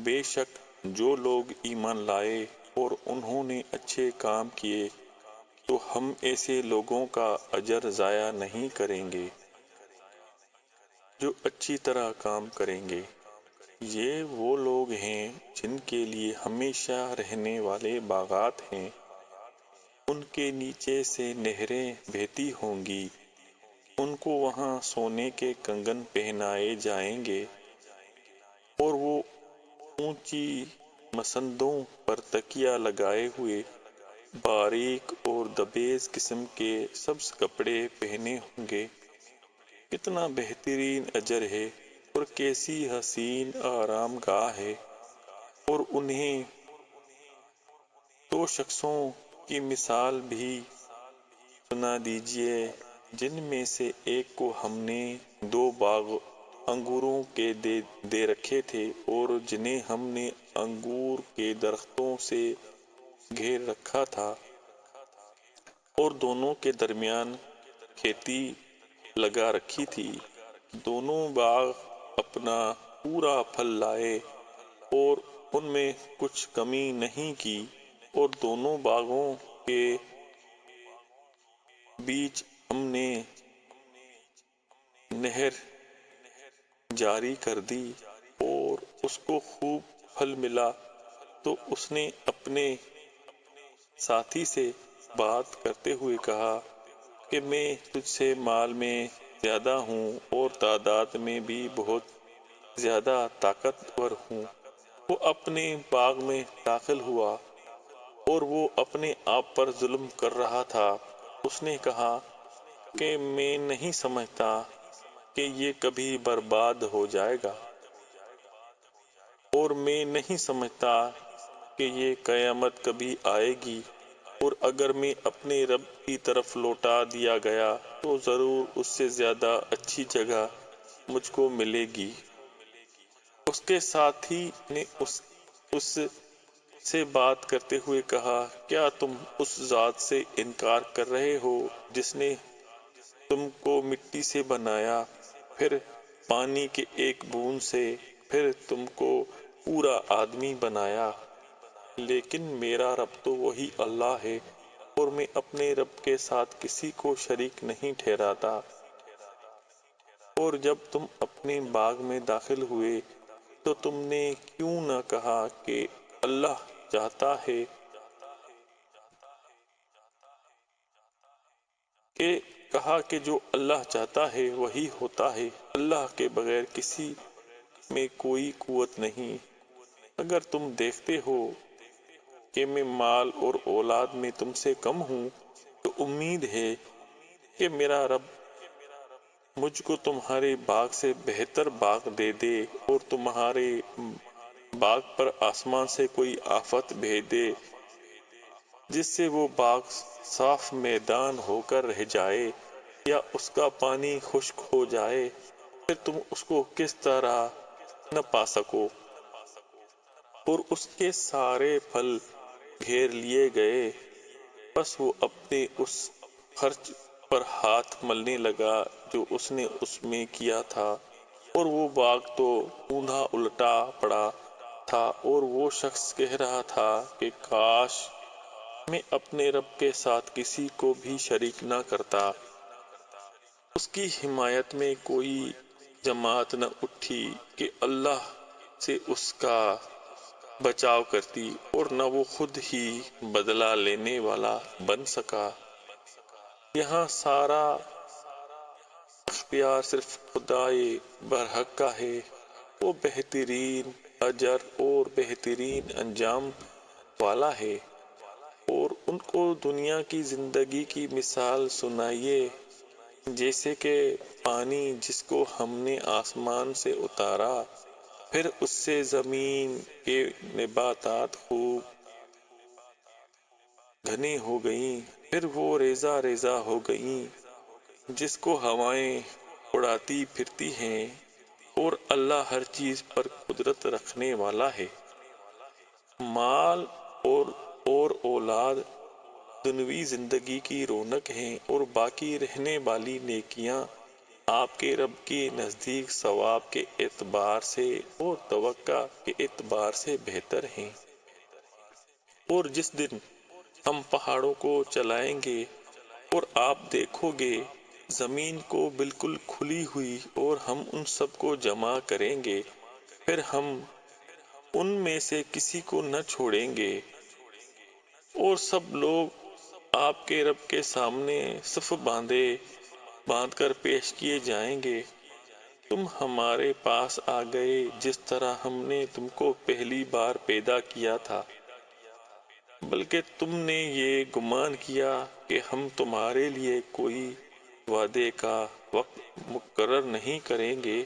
بے شک جو لوگ ایمان لائے اور انہوں نے اچھے کام کیے تو ہم ایسے لوگوں کا اجر ضائع نہیں کریں گے جو اچھی طرح کام کریں گے۔ یہ وہ لوگ ہیں جن کے لیے ہمیشہ رہنے والے باغات ہیں، ان کے نیچے سے نہریں بہتی ہوں گی، ان کو وہاں سونے کے کنگن پہنائے جائیں گے، اور وہ اونچی مسندوں پر تکیہ لگائے ہوئے باریک اور دبیز قسم کے سبز کپڑے پہنے ہوں گے۔ کتنا بہترین اجر ہے اور کیسی حسین آرام گاہ ہے، اور انہیں دو شخصوں کی مثال بھی سنا دیجیے جن میں سے ایک کو ہم نے 2 باغ انگوروں کے دے رکھے تھے اور جنہیں ہم نے انگور کے درختوں سے گھیر رکھا تھا، اور دونوں کے درمیان کھیتی لگا رکھی تھی۔ دونوں باغ اپنا پورا پھل لائے اور ان میں کچھ کمی نہیں کی، اور دونوں باغوں کے بیچ ہم نے نہر جاری کر دی، اور اس کو خوب پھل ملا۔ تو اس نے اپنے ساتھی سے بات کرتے ہوئے کہا کہ میں تجھ سے مال میں زیادہ ہوں اور تعداد میں بھی بہت زیادہ طاقتور ہوں۔ وہ اپنے باغ میں داخل ہوا اور وہ اپنے آپ پر ظلم کر رہا تھا۔ اس نے کہا کہ میں نہیں سمجھتا کہ یہ کبھی برباد ہو جائے گا، اور میں نہیں سمجھتا کہ یہ قیامت کبھی آئے گی، اور اگر میں اپنے رب کی طرف لوٹا دیا گیا تو ضرور اس سے زیادہ اچھی جگہ مجھ کو ملے گی۔ اس کے ساتھی نے اس سے بات کرتے ہوئے کہا، کیا تم اس ذات سے انکار کر رہے ہو جس نے تم کو مٹی سے بنایا، پھر پانی کے ایک بوند سے، پھر تم کو پورا آدمی بنایا؟ لیکن میرا رب تو وہی اللہ ہے، اور میں اپنے رب کے ساتھ کسی کو شریک نہیں ٹھہراتا۔ اور جب تم اپنے باغ میں داخل ہوئے تو تم نے کیوں نہ کہا کہ اللہ چاہتا ہے کہ جو اللہ چاہتا ہے وہی ہوتا ہے، اللہ کے بغیر کسی میں کوئی قوت نہیں۔ اگر تم دیکھتے ہو کہ میں مال اور اولاد میں تم سے کم ہوں، تو امید ہے کہ میرا رب مجھ کو تمہارے باغ سے بہتر باغ دے دے، اور تمہارے باغ پر آسمان سے کوئی آفت بھیج دے جس سے وہ باغ صاف میدان ہو کر رہ جائے، یا اس کا پانی خشک ہو جائے، پھر تم اس کو کس طرح نہ پا سکو، اور اس کے سارے پھل گھیر لیے گئے۔ بس وہ اپنے اس خرچ پر ہاتھ ملنے لگا جو اس نے اس میں کیا تھا، اور وہ باغ تو اوندھا الٹا پڑا تھا، اور وہ شخص کہہ رہا تھا کہ کاش میں اپنے رب کے ساتھ کسی کو بھی شریک نہ کرتا۔ اس کی حمایت میں کوئی جماعت نہ اٹھی کہ اللہ سے اس کا بچاؤ کرتی، اور نہ وہ خود ہی بدلہ لینے والا بن سکا۔ یہاں سارا اختیار صرف خدائے برحق کا ہے۔ وہ بہترین اجر اور بہترین انجام والا ہے۔ اور ان کو دنیا کی زندگی کی مثال سنائیے، جیسے کہ پانی جس کو ہم نے آسمان سے اتارا، پھر اس سے زمین کے نباتات خوب گھنے ہو گئیں، پھر وہ ریزہ ریزہ ہو گئیں، جس کو ہوائیں اڑاتی پھرتی ہیں، اور اللہ ہر چیز پر قدرت رکھنے والا ہے۔ مال اور اولاد دنیوی زندگی کی رونق ہیں، اور باقی رہنے والی نیکیاں آپ کے رب کے نزدیک ثواب کے اعتبار سے اور توقع کے اعتبار سے بہتر ہیں۔ اور جس دن ہم پہاڑوں کو چلائیں گے اور آپ دیکھو گے زمین کو بالکل کھلی ہوئی، اور ہم ان سب کو جمع کریں گے، پھر ہم ان میں سے کسی کو نہ چھوڑیں گے، اور سب لوگ آپ کے رب کے سامنے صف باندھ کر پیش کیے جائیں گے۔ تم ہمارے پاس آ گئے جس طرح ہم نے تم کو پہلی بار پیدا کیا تھا، بلکہ تم نے یہ گمان کیا کہ ہم تمہارے لیے کوئی وعدے کا وقت مقرر نہیں کریں گے۔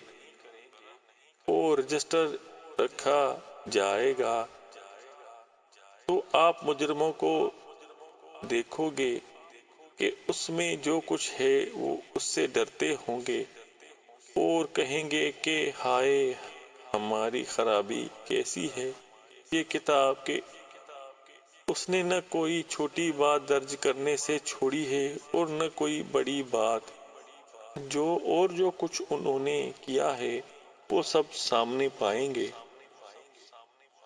اور رجسٹر رکھا جائے گا تو آپ مجرموں کو دیکھو گے کہ اس میں جو کچھ ہے وہ اس سے ڈرتے ہوں گے اور کہیں گے کہ ہائے ہماری خرابی کیسی ہے یہ کتاب کہ اس نے نہ کوئی چھوٹی بات درج کرنے سے چھوڑی ہے اور نہ کوئی بڑی بات، جو کچھ انہوں نے کیا ہے وہ سب سامنے پائیں گے،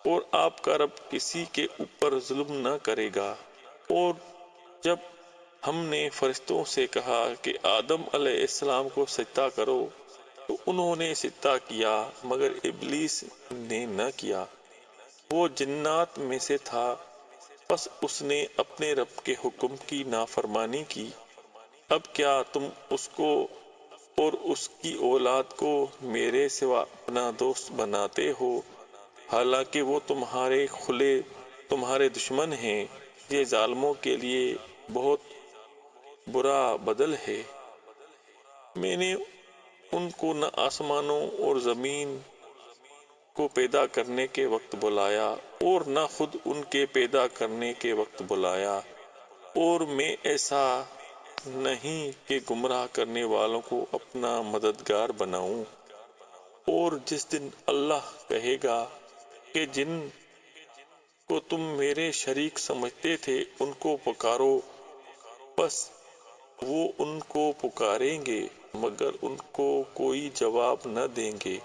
اور آپ کا رب کسی کے اوپر ظلم نہ کرے گا۔ اور جب ہم نے فرشتوں سے کہا کہ آدم علیہ السلام کو سجدہ کرو تو انہوں نے سجدہ کیا مگر ابلیس نے نہ کیا، وہ جنات میں سے تھا، پس اس نے اپنے رب کے حکم کی نافرمانی کی۔ اب کیا تم اس کو اور اس کی اولاد کو میرے سوا اپنا دوست بناتے ہو، حالانکہ وہ تمہارے دشمن ہیں؟ یہ ظالموں کے لیے بہت برا بدل ہے۔ میں نے ان کو نہ آسمانوں اور زمین کو پیدا کرنے کے وقت بلایا اور نہ خود ان کے پیدا کرنے کے وقت بلایا، اور میں ایسا نہیں کہ گمراہ کرنے والوں کو اپنا مددگار بناؤں۔ اور جس دن اللہ کہے گا کہ جن کو تم میرے شریک سمجھتے تھے ان کو پکارو، بس وہ ان کو پکاریں گے مگر ان کو کوئی جواب نہ دیں گے،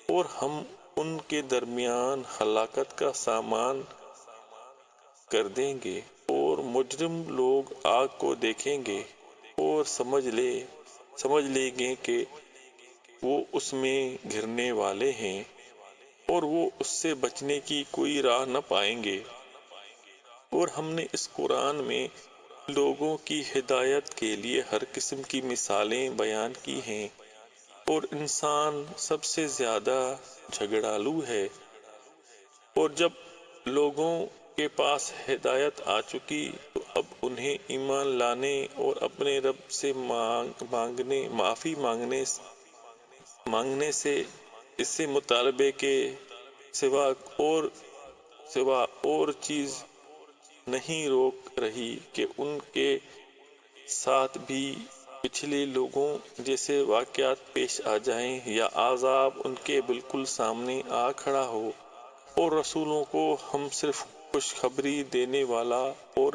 اور ہم ان کے درمیان ہلاکت کا سامان کر دیں گے، اور مجرم لوگ آگ کو دیکھیں گے اور سمجھ لیں گے کہ وہ اس میں گرنے والے ہیں، اور وہ اس سے بچنے کی کوئی راہ نہ پائیں گے۔ اور ہم نے اس قرآن میں لوگوں کی ہدایت کے لیے ہر قسم کی مثالیں بیان کی ہیں، اور انسان سب سے زیادہ جھگڑالو ہے۔ اور جب لوگوں کے پاس ہدایت آ چکی تو اب انہیں ایمان لانے اور اپنے رب سے معافی مانگنے سے اس سے مطالبے کے سوا اور چیز نہیں روک رہی کہ ان کے ساتھ بھی پچھلے لوگوں جیسے واقعات پیش آ جائیں یا عذاب ان کے بالکل سامنے آ کھڑا ہو۔ اور رسولوں کو ہم صرف خوشخبری دینے والا اور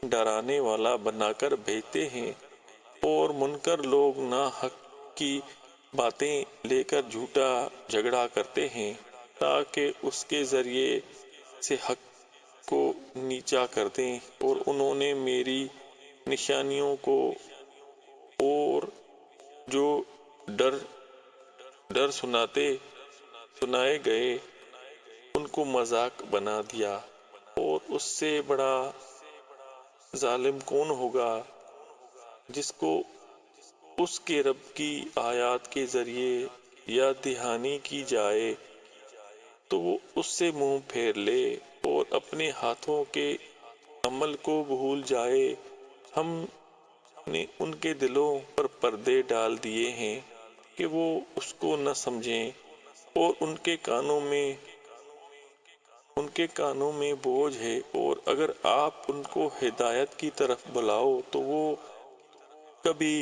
ڈرانے والا بنا کر بھیجتے ہیں، اور منکر لوگ ناحق کی باتیں لے کر جھوٹا جھگڑا کرتے ہیں تاکہ اس کے ذریعے سے حق کو نیچا کر دیں، اور انہوں نے میری نشانیوں کو اور جو ڈر سنائے گئے ان کو مذاق بنا دیا۔ اور اس سے بڑا ظالم کون ہوگا جس کو اس کے رب کی آیات کے ذریعے یاد دہانی کی جائے تو وہ اس سے منہ پھیر لے اور اپنے ہاتھوں کے عمل کو بھول جائے۔ ہم نے ان کے دلوں پر پردے ڈال دیے ہیں کہ وہ اس کو نہ سمجھیں، اور ان کے کانوں میں بوجھ ہے، اور اگر آپ ان کو ہدایت کی طرف بلاؤ تو وہ کبھی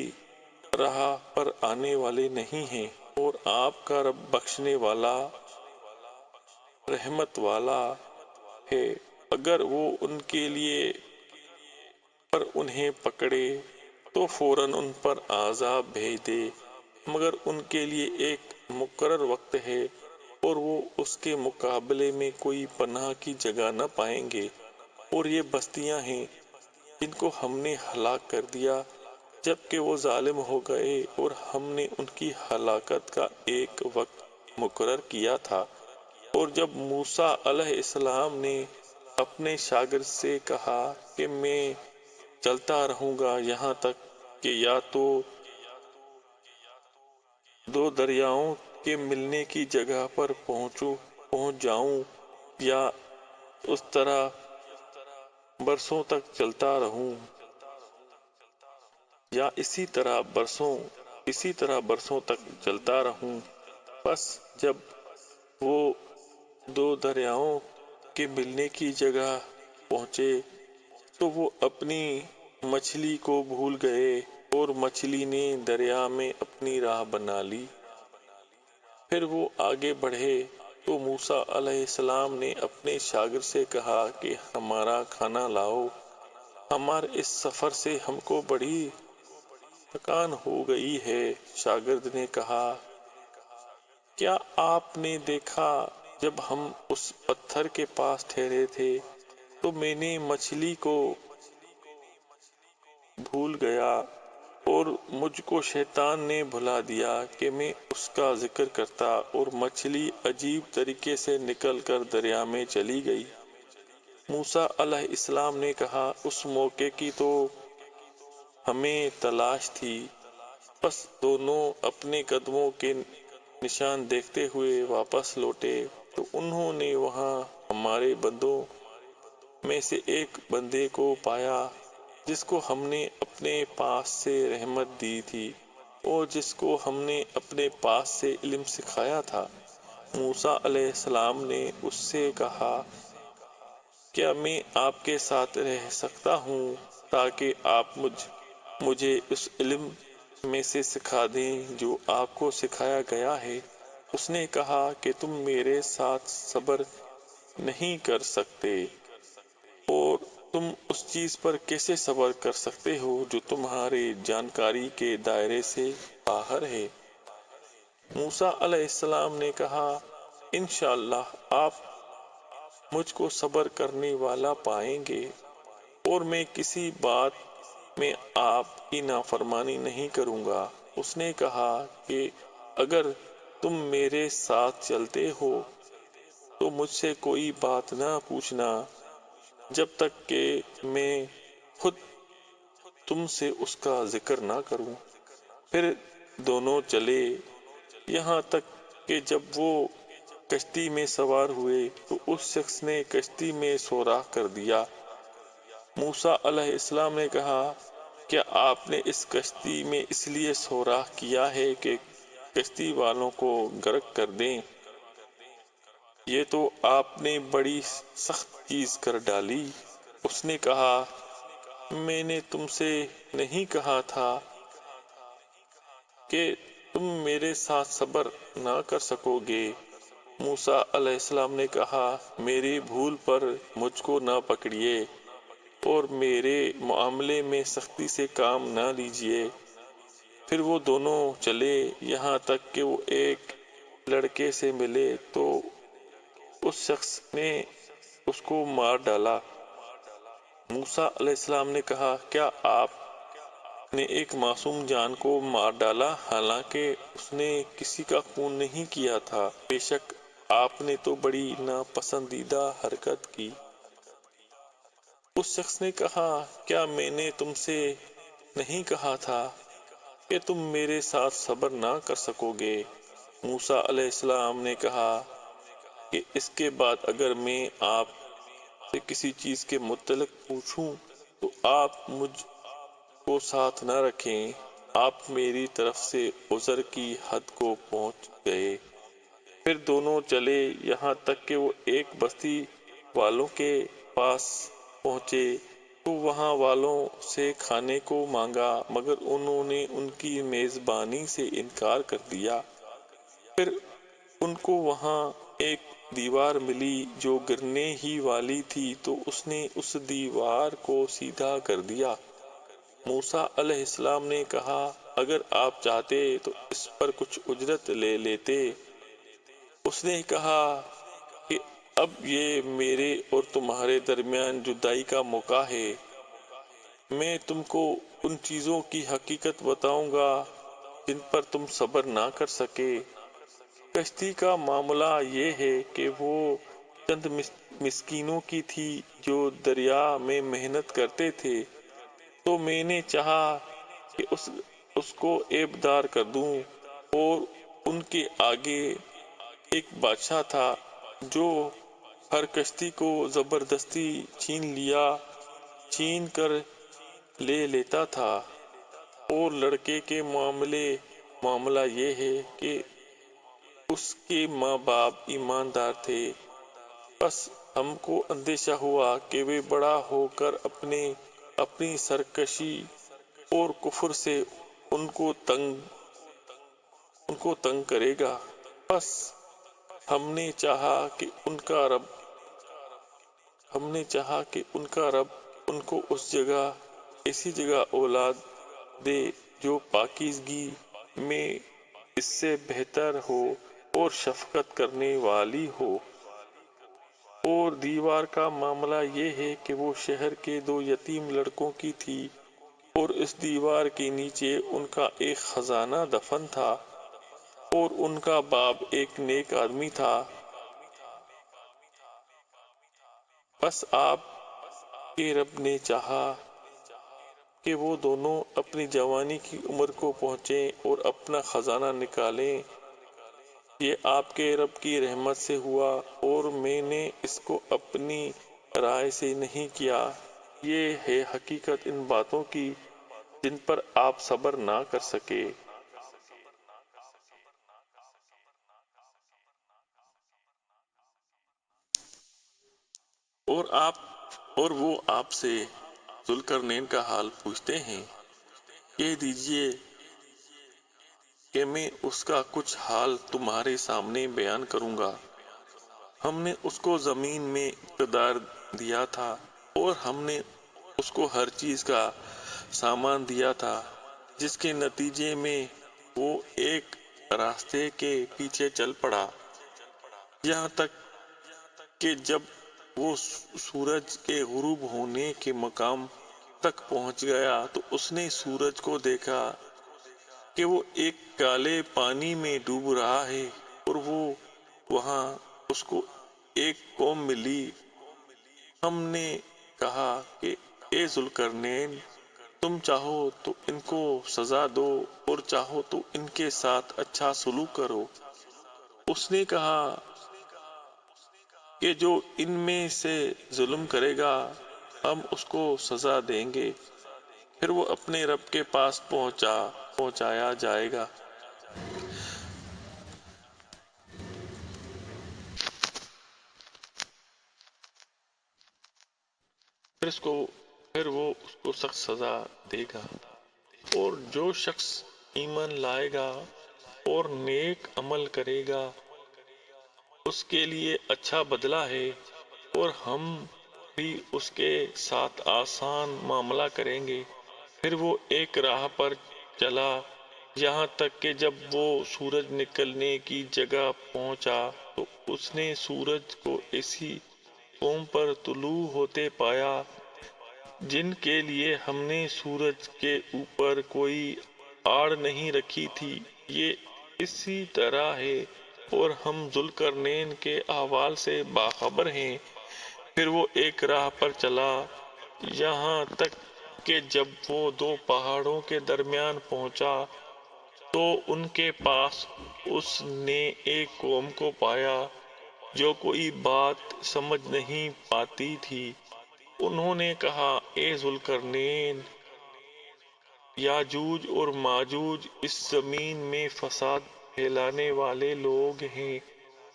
راہ پر آنے والے نہیں ہیں۔ اور آپ کا رب بخشنے والا رحمت والا ہے، اگر وہ ان کے لیے پر انہیں پکڑے تو فوراً ان پر عذاب بھیج دے، مگر ان کے لیے ایک مقرر وقت ہے اور وہ اس کے مقابلے میں کوئی پناہ کی جگہ نہ پائیں گے۔ اور یہ بستیاں ہیں جن کو ہم نے ہلاک کر دیا جبکہ وہ ظالم ہو گئے، اور ہم نے ان کی ہلاکت کا ایک وقت مقرر کیا تھا۔ اور جب موسیٰ علیہ السلام نے اپنے شاگرد سے کہا کہ میں چلتا رہوں گا یہاں تک کہ یا تو دو دریاؤں کے ملنے کی جگہ پر پہنچ جاؤں یا اس طرح برسوں تک چلتا رہوں یا اسی طرح برسوں تک چلتا رہوں، پس جب وہ دو دریاؤں کے ملنے کی جگہ پہنچے تو وہ اپنی مچھلی کو بھول گئے اور مچھلی نے دریا میں اپنی راہ بنا لی۔ پھر وہ آگے بڑھے تو موسیٰ علیہ السلام نے اپنے شاگرد سے کہا کہ ہمارا کھانا لاؤ، ہمارے اس سفر سے ہم کو بڑی تھکان ہو گئی ہے۔ شاگرد نے کہا، کیا آپ نے دیکھا جب ہم اس پتھر کے پاس ٹھہرے تھے تو میں نے مچھلی کو بھول گیا اور مجھ کو شیطان نے بھلا دیا کہ میں اس کا ذکر کرتا اور مچھلی عجیب طریقے سے نکل کر دریا میں چلی گئی۔ موسیٰ علیہ السلام نے کہا، اس موقع کی تو ہمیں تلاش تھی۔ بس دونوں اپنے قدموں کے نشان دیکھتے ہوئے واپس لوٹے تو انہوں نے وہاں ہمارے بندوں میں سے ایک بندے کو پایا جس کو ہم نے اپنے پاس سے رحمت دی تھی اور جس کو ہم نے اپنے پاس سے علم سکھایا تھا۔ موسیٰ علیہ السلام نے اس سے کہا، کیا میں آپ کے ساتھ رہ سکتا ہوں تاکہ آپ مجھے اس علم میں سے سکھا دیں جو آپ کو سکھایا گیا ہے؟ اس نے کہا کہ تم میرے ساتھ صبر نہیں کر سکتے اور تم اس چیز پر کیسے صبر کر سکتے ہو جو تمہارے جانکاری کے دائرے سے باہر ہے؟ موسیٰ علیہ السلام نے کہا، انشاءاللہ آپ مجھ کو صبر کرنے والا پائیں گے اور میں کسی بات میں آپ کی نافرمانی نہیں کروں گا۔ اس نے کہا کہ اگر تم میرے ساتھ چلتے ہو تو مجھ سے کوئی بات نہ پوچھنا جب تک کہ میں خود تم سے اس کا ذکر نہ کروں۔ پھر دونوں چلے یہاں تک کہ جب وہ کشتی میں سوار ہوئے تو اس شخص نے کشتی میں سوراخ کر دیا۔ موسیٰ علیہ السلام نے کہا، کیا آپ نے اس کشتی میں اس لیے سوراخ کیا ہے کہ کشتی والوں کو غرق کر دیں؟ یہ تو آپ نے بڑی سخت چیز کر ڈالی۔ اس نے کہا، میں نے تم سے نہیں کہا تھا کہ تم میرے ساتھ صبر نہ کر سکو گے؟ موسیٰ علیہ السلام نے کہا، میری بھول پر مجھ کو نہ پکڑیے اور میرے معاملے میں سختی سے کام نہ لیجیے۔ پھر وہ دونوں چلے یہاں تک کہ وہ ایک لڑکے سے ملے تو اس شخص نے اس کو مار ڈالا۔ موسیٰ علیہ السلام نے کہا، کیا آپ نے ایک معصوم جان کو مار ڈالا حالانکہ اس نے کسی کا خون نہیں کیا تھا؟ بے شک آپ نے تو بڑی ناپسندیدہ حرکت کی۔ اس شخص نے کہا، کیا میں نے تم سے نہیں کہا تھا کہ تم میرے ساتھ صبر نہ کر سکو گے؟ موسیٰ علیہ السلام نے کہا کہ اس کے بعد اگر میں آپ سے کسی چیز کے متعلق پوچھوں تو آپ مجھ کو ساتھ نہ رکھیں۔ آپ میری طرف سے عذر کی حد کو پہنچ گئے۔ پھر دونوں چلے یہاں تک کہ وہ ایک بستی والوں کے پاس پہنچے تو وہاں والوں سے کھانے کو مانگا مگر انہوں نے ان کی میزبانی سے انکار کر دیا۔ پھر ان کو وہاں ایک دیوار ملی جو گرنے ہی والی تھی تو اس نے اس دیوار کو سیدھا کر دیا۔ موسیٰ علیہ السلام نے کہا، اگر آپ چاہتے تو اس پر کچھ اجرت لے لیتے۔ اس نے کہا کہ اب یہ میرے اور تمہارے درمیان جدائی کا موقع ہے۔ میں تم کو ان چیزوں کی حقیقت بتاؤں گا جن پر تم صبر نہ کر سکے۔ کشتی کا معاملہ یہ ہے کہ وہ چند مسکینوں کی تھی جو دریا میں محنت کرتے تھے، تو میں نے چاہا کہ اس کو عیبدار کر دوں، اور ان کے آگے ایک بادشاہ تھا جو ہر کشتی کو زبردستی چھین کر لے لیتا تھا۔ اور لڑکے کے معاملہ یہ ہے کہ اس کے ماں باپ ایماندار تھے، بس ہم کو اندیشہ ہوا کہ وہ بڑا ہو کر اپنی سرکشی اور کفر سے ان کو تنگ کرے گا۔ بس ہم نے چاہا کہ ان کا رب ان کو ایسی جگہ اولاد دے جو پاکیزگی میں اس سے بہتر ہو اور شفقت کرنے والی ہو۔ اور دیوار کا معاملہ یہ ہے کہ وہ شہر کے 2 یتیم لڑکوں کی تھی، اور اس دیوار کے نیچے ان کا ایک خزانہ دفن تھا، اور ان کا باپ ایک نیک آدمی تھا۔ بس آپ کے رب نے چاہا کہ وہ دونوں اپنی جوانی کی عمر کو پہنچیں اور اپنا خزانہ نکالیں۔ یہ آپ کے رب کی رحمت سے ہوا، اور میں نے اس کو اپنی رائے سے نہیں کیا۔ یہ ہے حقیقت ان باتوں کی جن پر آپ صبر نہ کر سکے۔ اور وہ آپ سے ذوالقرنین کا حال پوچھتے ہیں۔ کہہ دیجئے کہ میں اس کا کچھ حال تمہارے سامنے بیان کروں گا۔ ہم نے اس کو زمین میں اقتدار دیا تھا، اور ہم نے اس کو ہر چیز کا سامان دیا تھا، جس کے نتیجے میں وہ ایک راستے کے پیچھے چل پڑا، یہاں تک کہ جب وہ سورج کے غروب ہونے کے مقام تک پہنچ گیا تو اس نے سورج کو دیکھا کہ وہ ایک کالے پانی میں ڈوب رہا ہے، اور وہاں اس کو ایک قوم ملی۔ ہم نے کہا کہ اے ذوالقرنین، تم چاہو تو ان کو سزا دو اور چاہو تو ان کے ساتھ اچھا سلوک کرو۔ اس نے کہا کہ جو ان میں سے ظلم کرے گا ہم اس کو سزا دیں گے، پھر وہ اپنے رب کے پاس پہنچایا جائے گا۔ پھر وہ اس کو سخت سزا دے گا، اور جو شخص ایمان لائے گا اور نیک عمل کرے گا اس کے لیے اچھا بدلہ ہے، اور ہم بھی اس کے ساتھ آسان معاملہ کریں گے۔ پھر وہ ایک راہ پر چلا، یہاں تک کہ جب وہ سورج نکلنے کی جگہ پہنچا تو اس نے سورج کو ایسی قوم پر طلوع ہوتے پایا جن کے لیے ہم نے سورج کے اوپر کوئی آڑ نہیں رکھی تھی۔ یہ اسی طرح ہے، اور ہم ذوالقرنین کے احوال سے باخبر ہیں۔ پھر وہ ایک راہ پر چلا، یہاں تک کہ جب وہ 2 پہاڑوں کے درمیان پہنچا تو ان کے پاس اس نے ایک قوم کو پایا جو کوئی بات سمجھ نہیں پاتی تھی۔ انہوں نے کہا، اے ذوالقرنین، یاجوج اور ماجوج اس زمین میں فساد پھیلانے والے لوگ ہیں،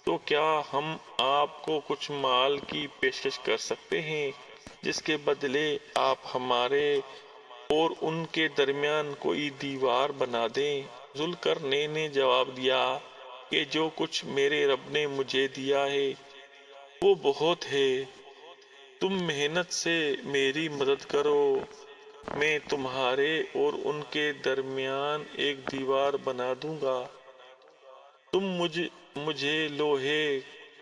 تو کیا ہم آپ کو کچھ مال کی پیشکش کر سکتے ہیں جس کے بدلے آپ ہمارے اور ان کے درمیان کوئی دیوار بنا دیں؟ ذوالقرنین نے جواب دیا کہ جو کچھ میرے رب نے مجھے دیا ہے وہ بہت ہے، تم محنت سے میری مدد کرو، میں تمہارے اور ان کے درمیان ایک دیوار بنا دوں گا۔ تم مجھے لوہے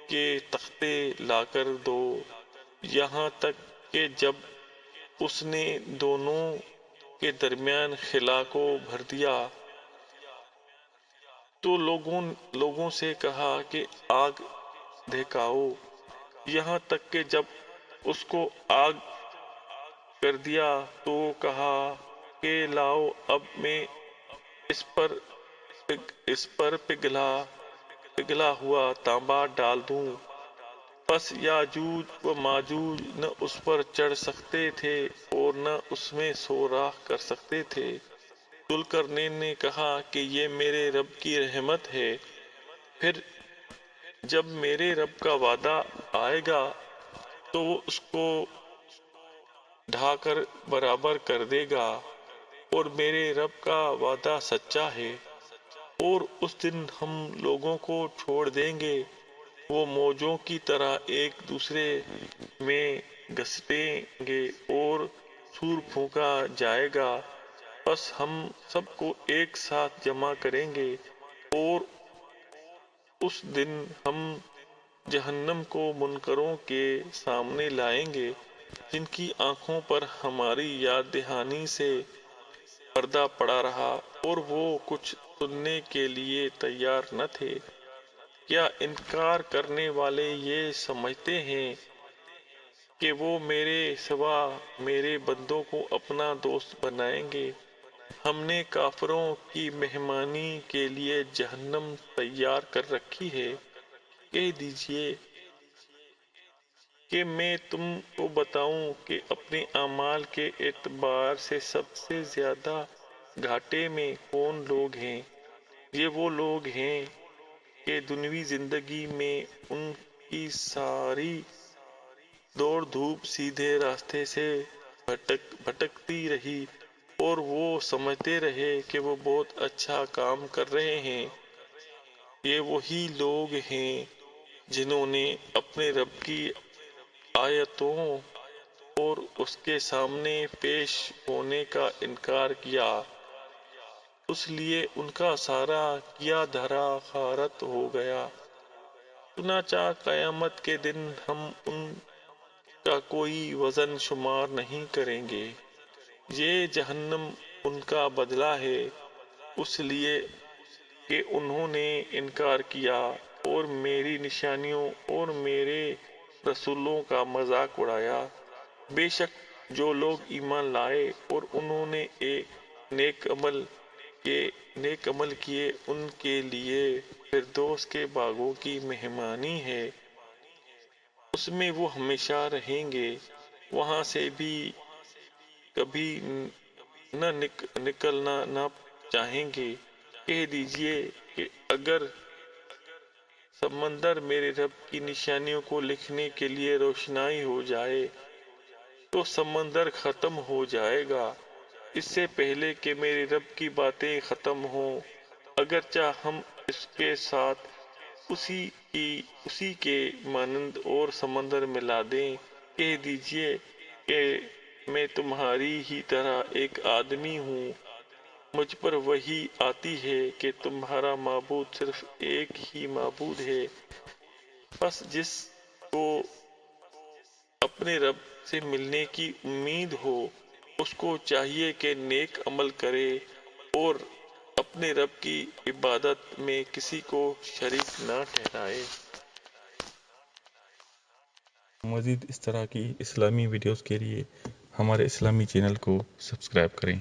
کے تختے لا کر دو۔ یہاں تک کہ جب اس نے دونوں کے درمیان خلا کو بھر دیا تو لوگوں سے کہا کہ آگ دھکاؤ۔ یہاں تک کہ جب اس کو آگ کر دیا تو کہا کہ لاؤ اب میں اس پر پگھلا ہوا تانبا ڈال دوں۔ پس یاجوج و ماجوج نہ اس پر چڑھ سکتے تھے اور نہ اس میں سوراخ کر سکتے تھے۔ ذوالقرنین نے کہا کہ یہ میرے رب کی رحمت ہے، پھر جب میرے رب کا وعدہ آئے گا تو وہ اس کو ڈھا کر برابر کر دے گا، اور میرے رب کا وعدہ سچا ہے، اور اس دن ہم لوگوں کو چھوڑ دیں گے، وہ موجوں کی طرح ایک دوسرے میں گھسٹیں گے اور سور پھونکا جائے گا، بس ہم سب کو ایک ساتھ جمع کریں گے، اور اس دن ہم جہنم کو منکروں کے سامنے لائیں گے، جن کی آنکھوں پر ہماری یاد دہانی سے پردہ پڑا رہا اور وہ کچھ سننے کے لیے تیار نہ تھے۔ کیا انکار کرنے والے یہ سمجھتے ہیں کہ وہ میرے سوا میرے بندوں کو اپنا دوست بنائیں گے؟ ہم نے کافروں کی مہمانی کے لیے جہنم تیار کر رکھی ہے۔ کہہ دیجئے کہ میں تم کو بتاؤں کہ اپنے اعمال کے اعتبار سے سب سے زیادہ گھاٹے میں کون لوگ ہیں؟ یہ وہ لوگ ہیں کہ دنیوی زندگی میں ان کی ساری دوڑ دھوپ سیدھے راستے سے بھٹکتی رہی اور وہ سمجھتے رہے کہ وہ بہت اچھا کام کر رہے ہیں۔ یہ وہی لوگ ہیں جنہوں نے اپنے رب کی آیتوں اور اس کے سامنے پیش ہونے کا انکار کیا، اس لیے ان کا سارا کیا دھرا غارت ہو گیا۔ چنانچہ قیامت کے دن ہم ان کا کوئی وزن شمار نہیں کریں گے۔ یہ جہنم ان کا بدلہ ہے، اس لیے کہ انہوں نے انکار کیا اور میری نشانیوں اور میرے رسولوں کا مذاق اڑایا۔ بے شک جو لوگ ایمان لائے اور انہوں نے نیک عمل کیے، ان کے لیے فردوس کے باغوں کی مہمانی ہے، اس میں وہ ہمیشہ رہیں گے، وہاں سے بھی کبھی نہ نکلنا نہ چاہیں گے۔ کہہ دیجئے کہ اگر سمندر میرے رب کی نشانیوں کو لکھنے کے لیے روشنائی ہو جائے تو سمندر ختم ہو جائے گا اس سے پہلے کہ میرے رب کی باتیں ختم ہوں، اگرچہ ہم اس کے ساتھ اسی کے مانند اور سمندر ملا دیں۔ کہہ دیجئے کہ میں تمہاری ہی طرح ایک آدمی ہوں، مجھ پر وحی آتی ہے کہ تمہارا معبود صرف ایک ہی معبود ہے، بس جس کو اپنے رب سے ملنے کی امید ہو اس کو چاہیے کہ نیک عمل کرے اور اپنے رب کی عبادت میں کسی کو شریک نہ ٹھہرائے۔ مزید اس طرح کی اسلامی ویڈیوز کے لیے ہمارے اسلامی چینل کو سبسکرائب کریں۔